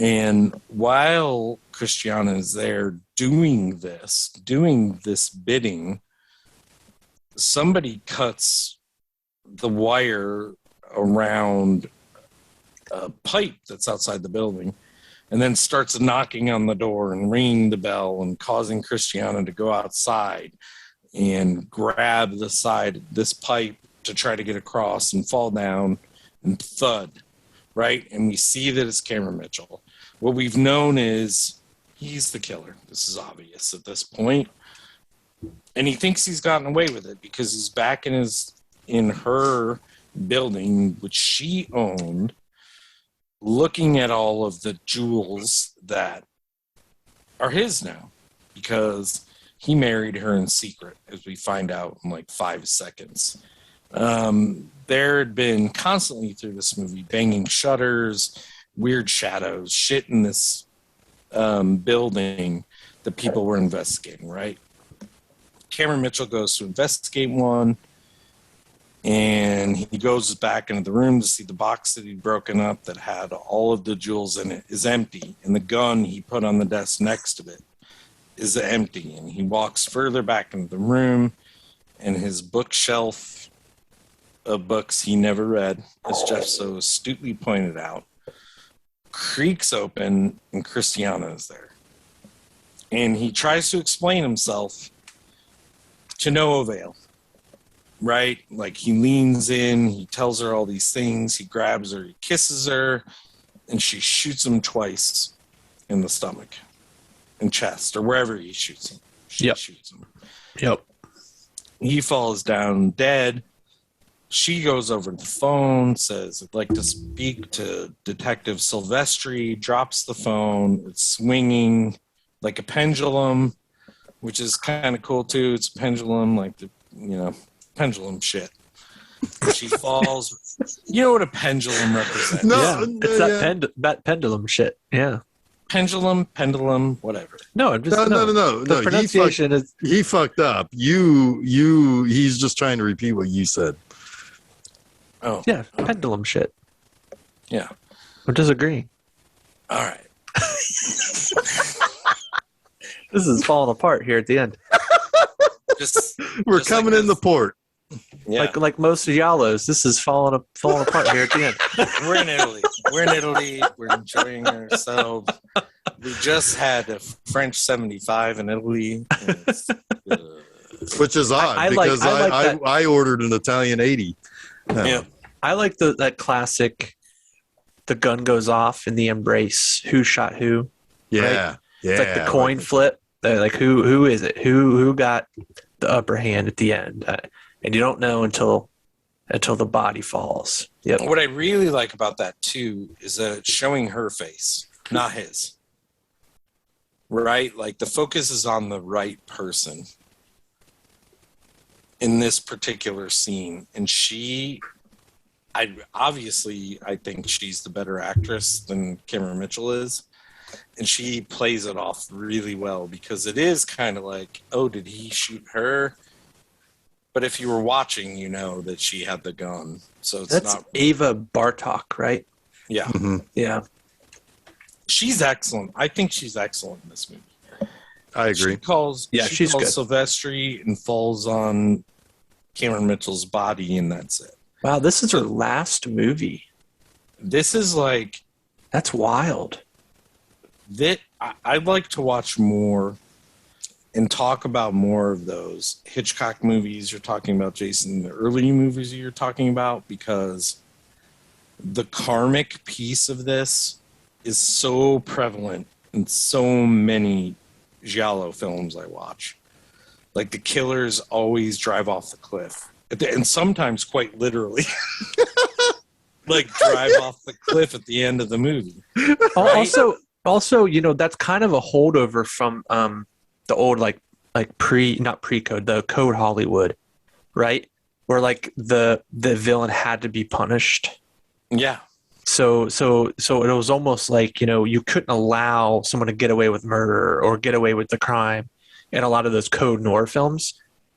And while Christiana is there doing this bidding, somebody cuts the wire around a pipe that's outside the building, and then starts knocking on the door and ringing the bell and causing Christiana to go outside and grab the side of this pipe to try to get across and fall down and thud, right? And we see that it's Cameron Mitchell. What we've known is he's the killer. This is obvious at this point. And he thinks he's gotten away with it because he's back in her building, which she owned, looking at all of the jewels that are his now because he married her in secret, as we find out in like 5 seconds. There had been constantly through this movie banging shutters, weird shadows, shit in this building that people were investigating, right? Cameron Mitchell goes to investigate one, and he goes back into the room to see the box that he'd broken up that had all of the jewels in it is empty, and the gun he put on the desk next to it is empty. And he walks further back into the room, and his bookshelf of books he never read, as Jeff so astutely pointed out, creaks open, and Christiana is there. And he tries to explain himself to no avail. Right? Like, he leans in, he tells her all these things, he grabs her, he kisses her, and she shoots him twice in the stomach and chest or wherever he shoots him. She shoots him. Yep. He falls down dead. She goes over the phone, says, I'd like to speak to Detective Silvestri, drops the phone. It's swinging like a pendulum, which is kind of cool too. It's a pendulum, like the, pendulum shit. She falls. You know what a pendulum represents? No, it's that pendulum shit. Yeah. Pendulum, whatever. No, I'm just no. The pronunciation is he fucked up. He's just trying to repeat what you said. Oh. Yeah, pendulum shit. Yeah. I'm disagreeing. All right. This is falling apart here at the end. We're coming in the port. Yeah. Like most Giallos, this is falling apart here at the end. We're in Italy. We're enjoying ourselves. We just had a French 75 in Italy. Which is odd because I ordered an Italian 80. Yeah. I like that classic, the gun goes off in the embrace. Who shot who? Yeah. Right? Yeah. It's like the coin flip. They're like, who is it? Who got the upper hand at the end? And you don't know until the body falls. Yep. What I really like about that too is that it's showing her face, not his. Right? Like the focus is on the right person in this particular scene. And I think she's the better actress than Cameron Mitchell is. And she plays it off really well because it is kind of like, oh, did he shoot her? But if you were watching, you know that she had the gun. So That's not Ava Bartok, right? Yeah. Mm-hmm. Yeah. She's excellent. I think she's excellent in this movie. I agree. She calls she's good. Silvestri and falls on Cameron Mitchell's body, and that's it. Wow, this is her last movie. This is like That's wild. I'd like to watch more and talk about more of those Hitchcock movies you're talking about, Jason, the early movies you're talking about, because the karmic piece of this is so prevalent in so many Giallo films I watch. Like the killers always drive off the cliff, and sometimes quite literally. Like drive off the cliff at the end of the movie. Right? Also, that's kind of a holdover from the old not pre-code, the code Hollywood, right? Where like the villain had to be punished. Yeah. So it was almost like, you couldn't allow someone to get away with murder or get away with the crime in a lot of those code noir films.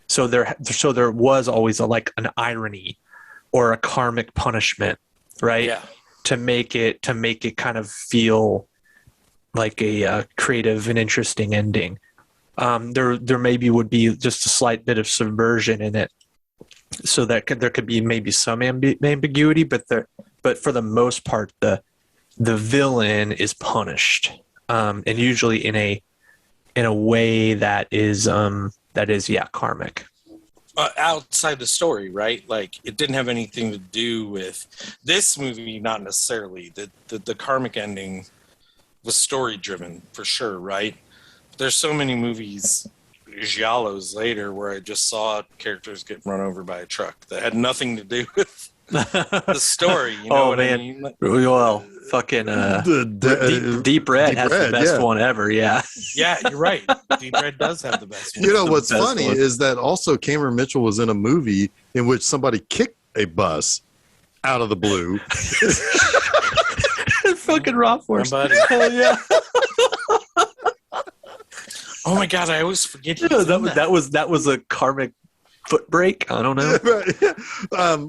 So there was always an irony or a karmic punishment, right? Yeah. To make it kind of feel like a creative and interesting ending. There maybe would be just a slight bit of subversion in it, so that there could be maybe some ambiguity, but for the most part, the villain is punished, and usually in a way that is karmic. Outside the story, right? Like it didn't have anything to do with this movie, not necessarily. The karmic ending was story driven for sure, right? There's so many movies, Giallos later, where I just saw characters get run over by a truck that had nothing to do with the story. You know what I mean? Well, fucking Deep Red has the best one ever. Yeah. Yeah, you're right. Deep Red does have the best one. You know what's funny is that also Cameron Mitchell was in a movie in which somebody kicked a bus out of the blue. Fucking raw force. Buddy. Oh yeah. Oh my god, I always forget. That was a karmic foot break. I don't know.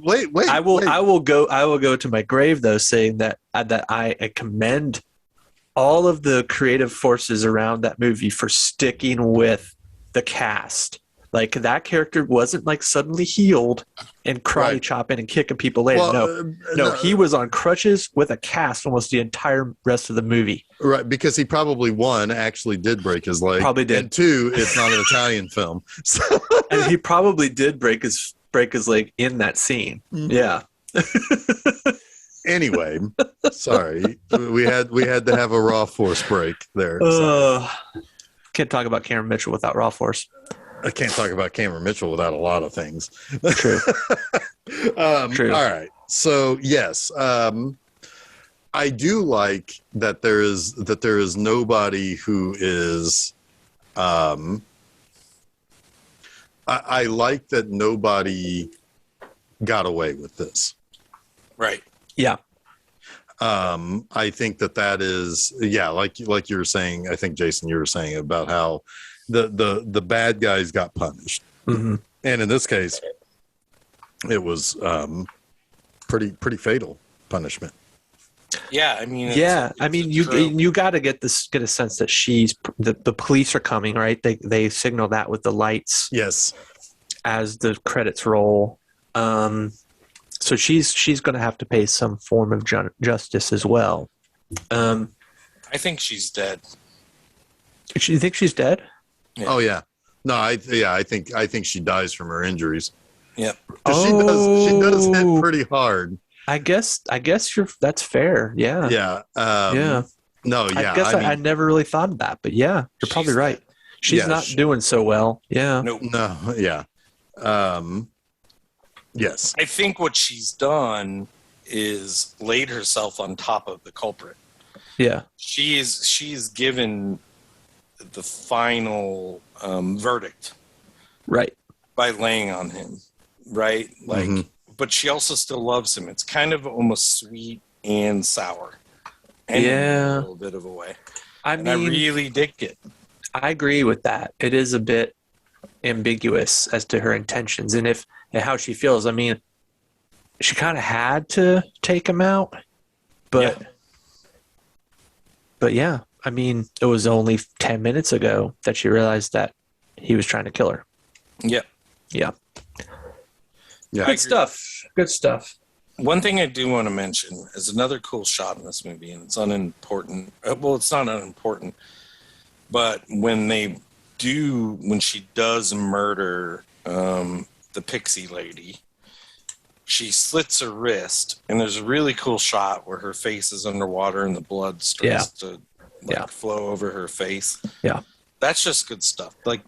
Wait. I will go to my grave though, saying that I commend all of the creative forces around that movie for sticking with the cast. Like that character wasn't like suddenly healed and karate chopping and kicking people later. Well, no, he was on crutches with a cast almost the entire rest of the movie. Right, because he probably actually did break his leg. Probably did. And two, it's not an Italian film. So. And he probably did break his leg in that scene. Mm-hmm. Yeah. Anyway, sorry, we had to have a raw force break there. Sorry. Can't talk about Cameron Mitchell without Raw Force. I can't talk about Cameron Mitchell without a lot of things. True. True. All right. So yes, I do like that there is nobody who is. I like that nobody got away with this. Right. Yeah. I think that is, yeah, like you were saying. I think Jason, you were saying about how the bad guys got punished, Mm-hmm. and in this case, it was pretty fatal punishment. Yeah, I mean, Yeah, it's I mean, a trope. you got to get a sense that the police are coming, right? They signal that with the lights Yes. as the credits roll. So she's going to have to pay some form of justice as well. I think she's dead. You think she's dead? Yeah. Oh yeah. No, I think she dies from her injuries. Yep. 'Cause she does hit pretty hard. I guess that's fair. Yeah. Yeah. Yeah. No, yeah. I guess I mean, never really thought of that, but yeah, you're probably She's right. dead. She's Yeah, not doing so well. Yeah. Nope. no, yeah. Yes. I think what she's done is laid herself on top of the culprit. Yeah. She's given the final verdict Right. by laying on him, right? Like, Mhm. but she also still loves him. It's kind of almost sweet and sour, and Yeah. a little bit of a way. I And I mean, really dig it. I agree with that. It is a bit ambiguous as to her intentions and how she feels. I mean, she kind of had to take him out, but yeah, I mean, it was only 10 minutes ago that she realized that he was trying to kill her. Yep. Yeah. Yeah. Good stuff. Good stuff. One thing I do want to mention is another cool shot in this movie, and it's unimportant. Well, it's not unimportant, but when she does murder the pixie lady, she slits her wrist, and there's a really cool shot where her face is underwater and the blood starts to flow over her face. Yeah. That's just good stuff. Like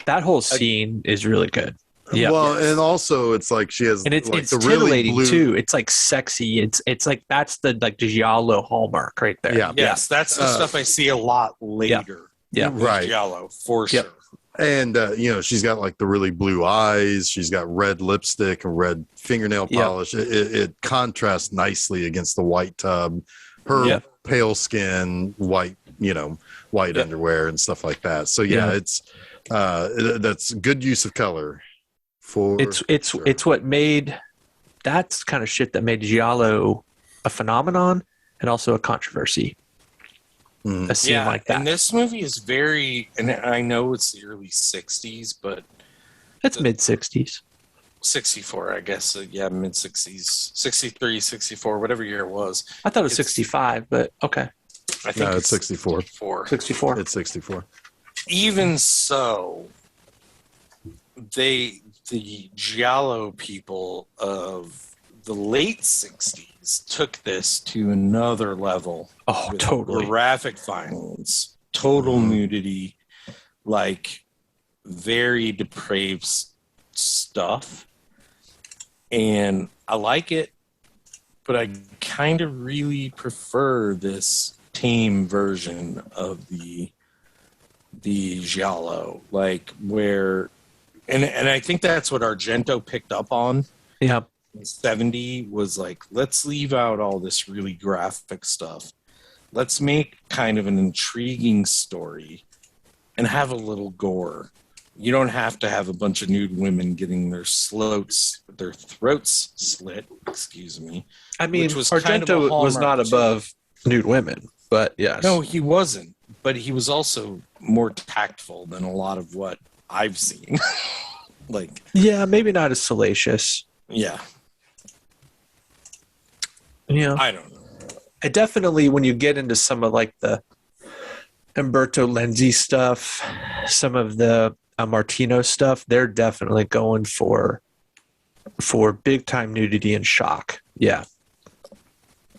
That whole scene is really good. Yeah. Well, and also it's like she has, And it's like, it's the really titillating blue. too. It's like sexy. It's like that's the Giallo hallmark right there. Yeah. yes, that's the stuff I see a lot later. Yeah. in Right. Giallo, for Yep. sure. And she's got like the really blue eyes. She's got red lipstick and red fingernail Yep. polish. It contrasts nicely against the white tub. Her Yep. pale skin, white Yep. underwear and stuff like that. So yeah, Yeah. it's that's good use of color. For sure. It's what made that's kind of shit that made Giallo a phenomenon and also a controversy. Mhm. A scene like that. And this movie is very, and I know it's the early 60s, but It's mid 60s. 64, I guess. Yeah, mid 60s, 63, 64, whatever year it was. I thought it was It's- 65, but okay. I think No, it's 64. 64. It's 64. Even so, the Giallo people of the late 60s took this to another level. Oh, with totally. graphic violence, total nudity, like very depraved stuff. And I like it, but I kind of really prefer this tame version of the Giallo, like where, and I think that's what Argento picked up on Yeah. in 70, was like, let's leave out all this really graphic stuff. Let's make kind of an intriguing story and have a little gore. You don't have to have a bunch of nude women getting their throats slit, excuse me. I mean, Which was Argento kind of a was hallmark not too. above nude women, but yes. No, he wasn't, but he was also more tactful than a lot of what I've seen. Like, Yeah, maybe not as salacious. yeah, Yeah. I don't know. I definitely, when you get into some of like the Umberto Lenzi stuff, some of the Martino stuff, they're definitely going for big time nudity and shock. Yeah.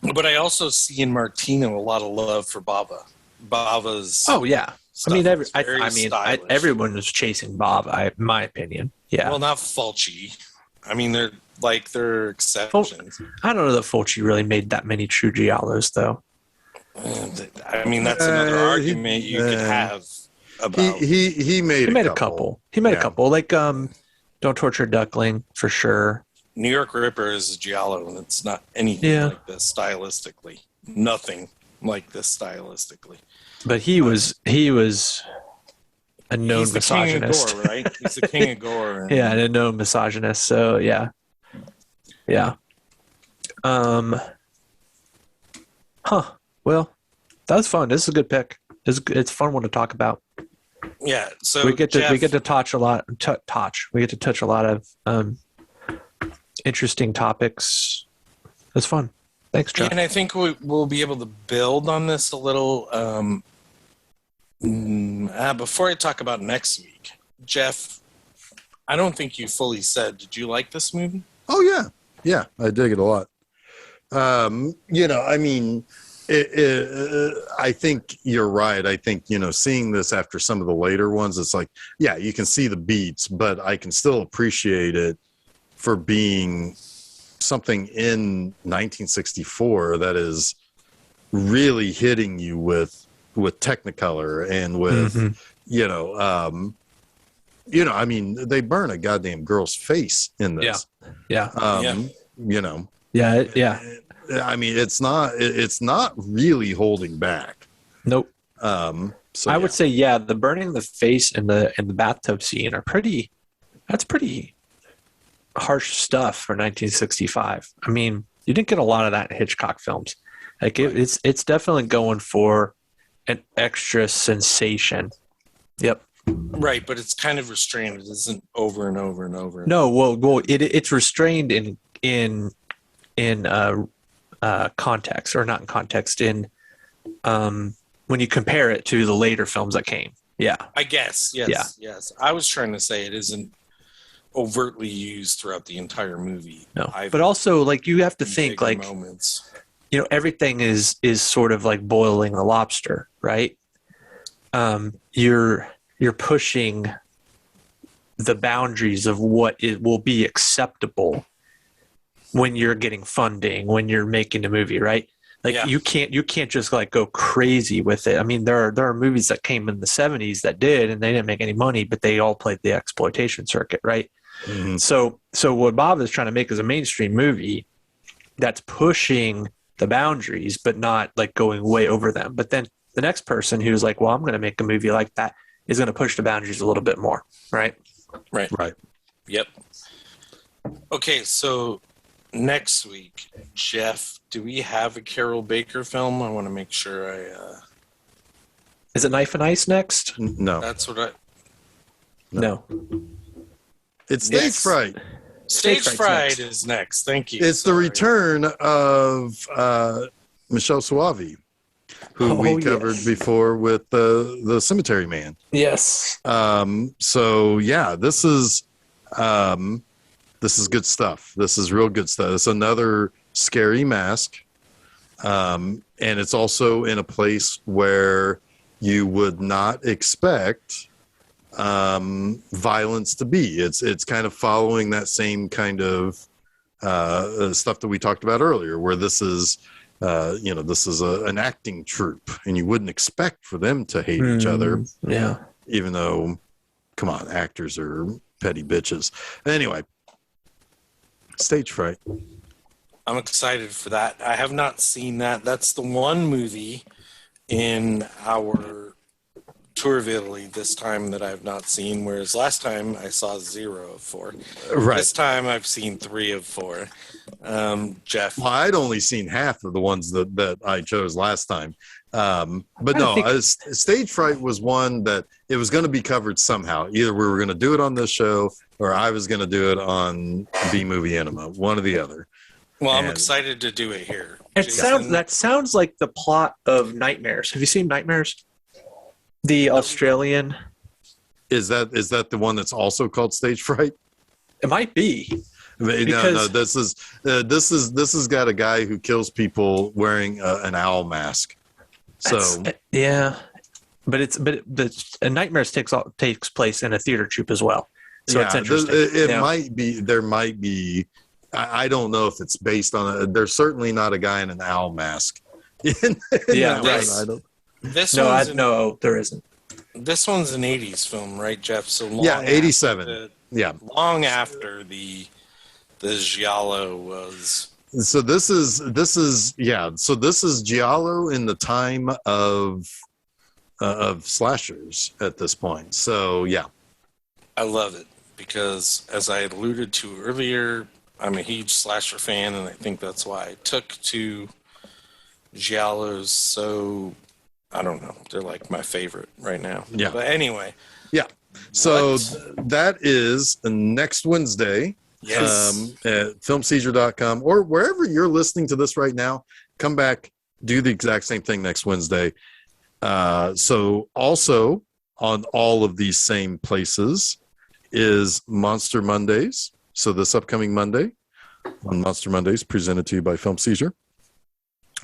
But I also see in Martino a lot of love for Bava. Bava's. Oh yeah. Stuff is very stylish. Everyone was chasing Bava, in my opinion. Yeah. Well, not Fulci. I mean, they're exceptions. I don't know that Fulci really made that many true Giallos, though. I mean, that's another argument you could have about. He made a couple. He made a couple. Like Don't Torture a Duckling for sure. New York Ripper is a Giallo, and it's not anything like this stylistically. Nothing like this stylistically. But he was a known He's the misogynist, king of gore, right? He's the king of gore. Yeah, and a known misogynist. So yeah. Well, that was fun. This is a good pick. It's a fun one to talk about. Yeah. So we get to touch a lot. We get to touch a lot of interesting topics. It's fun. Thanks, Jeff. And I think we'll be able to build on this a little. Before I talk about next week, Jeff, I don't think you fully said, did you like this movie? Oh yeah, I dig it a lot. I mean, I think you're right. I think seeing this after some of the later ones, it's like, yeah, you can see the beats, but I can still appreciate it for being something in 1964 that is really hitting you with Technicolor and with I mean, they burn a goddamn girl's face in this. Yeah. I mean, it's not really holding back. Nope. So I would say, the burning the face and the bathtub scene are pretty harsh stuff for 1965. I mean, you didn't get a lot of that in Hitchcock films. Like it's definitely going for an extra sensation. Yep. Right, but it's kind of restrained. It isn't over and over and over. No, well, it's restrained in context, or not in context, in when you compare it to the later films that came. Yeah, I guess. Yes. I was trying to say it isn't overtly used throughout the entire movie. No, but also like you have to think like moments. Everything is sort of like boiling the lobster, right? You're pushing the boundaries of what it will be acceptable when you're getting funding, when you're making a movie, right? Like you can't just like go crazy with it. I mean, there are movies that came in the 70s that did, and they didn't make any money, but they all played the exploitation circuit, right? Mm-hmm. So what Bob is trying to make is a mainstream movie that's pushing the boundaries, but not like going way over them. But then the next person who's like, well, I'm going to make a movie like that is going to push the boundaries a little bit more, right? Right. Yep. Okay, so next week, Jeff, do we have a Carol Baker film? I want to make sure Is it Knife and Ice next? No. That's what I... No. It's Stage Fright. Stage Fright is next. Thank you. It's the return of Michelle Suave, who we covered before with the Cemetery Man. Yes. So yeah, this is good stuff. This is real good stuff. It's another scary mask, and it's also in a place where you would not expect violence to be. It's kind of following that same kind of stuff that we talked about earlier, where this is an acting troupe, and you wouldn't expect for them to hate each other. Yeah. Even though, come on, actors are petty bitches. Anyway, Stage Fright. I'm excited for that. I have not seen that. That's the one movie in our tour of Italy this time that I have not seen, whereas last time I saw 0 of 4. Right. This time I've seen 3 of 4. Jeff? Well, I'd only seen half of the ones that I chose last time. But no, Stage Fright was one that it was going to be covered somehow. Either we were going to do it on this show or I was going to do it on B-Movie Enema, one or the other. Well, I'm excited to do it here. That sounds like the plot of Nightmares. Have you seen Nightmares? The Australian. Is that the one that's also called Stage Fright? It might be. No. This is got a guy who kills people wearing an owl mask. So yeah, but a Nightmares takes place in a theater troupe as well. So it's interesting. It might be. There might be. I don't know if it's based on it. There's certainly not a guy in an owl mask. Yeah, right. No, there isn't. This one's an '80s film, right, Jeff? So long 87. Long after the Giallo was. So this is So this is Giallo in the time of slashers at this point. So yeah, I love it because, as I alluded to earlier, I'm a huge slasher fan, and I think that's why I took to Giallos. So I don't know, they're like my favorite right now. Yeah. But anyway. Yeah. So that is next Wednesday. Yes. At filmseizure.com or wherever you're listening to this right now. Come back, do the exact same thing next Wednesday. So also on all of these same places is Monster Mondays. So this upcoming Monday on Monster Mondays, presented to you by Film Seizure.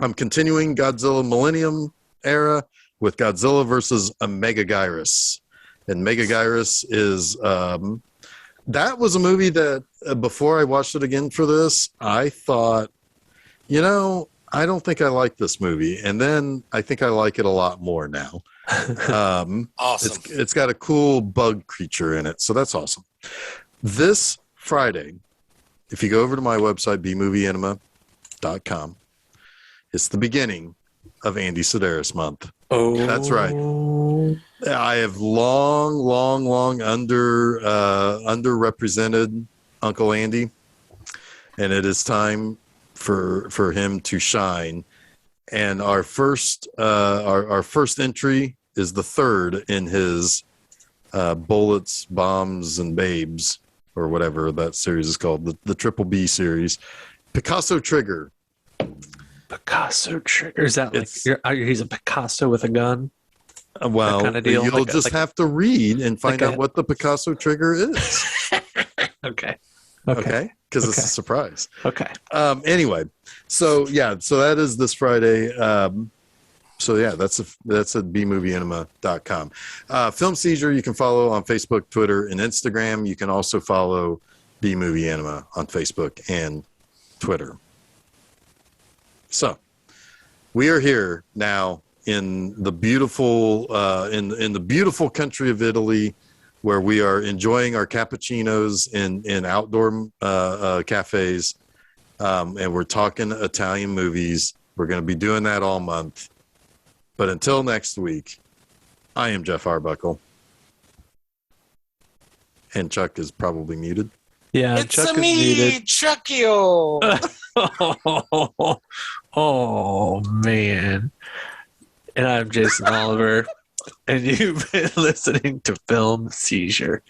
I'm continuing Godzilla Millennium Era with Godzilla versus a Megagyrus. And Megagyrus is that was a movie that before I watched it again for this, I thought, I don't think I like this movie. And then I think I like it a lot more now. Awesome. It's got a cool bug creature in it. So that's awesome. This Friday, if you go over to my website, bmovieenema.com, it's the beginning of Andy Sedaris month. Oh, that's right. I have long underrepresented Uncle Andy, and it is time for him to shine. And our first entry is the third in his Bullets, Bombs, and Babes, or whatever that series is called, the Triple B series. Picasso Trigger. Picasso Trigger. Is that he's a Picasso with a gun? Well, kind of deal? You'll just have to read and find out what the Picasso Trigger is. Okay. Because it's a surprise. Okay. Anyway, so that is this Friday. So yeah, that's at bmovieenema.com. Film Seizure, you can follow on Facebook, Twitter, and Instagram. You can also follow bmovieenema on Facebook and Twitter. So we are here now in the beautiful in the beautiful country of Italy, where we are enjoying our cappuccinos in outdoor cafes, and we're talking Italian movies. We're going to be doing that all month. But until next week, I am Jeff Arbuckle. And Chuck is probably muted. Yeah, It's Chuck is me, muted. Chuckio. Oh, man. And I'm Jason Oliver, and you've been listening to Film Seizure.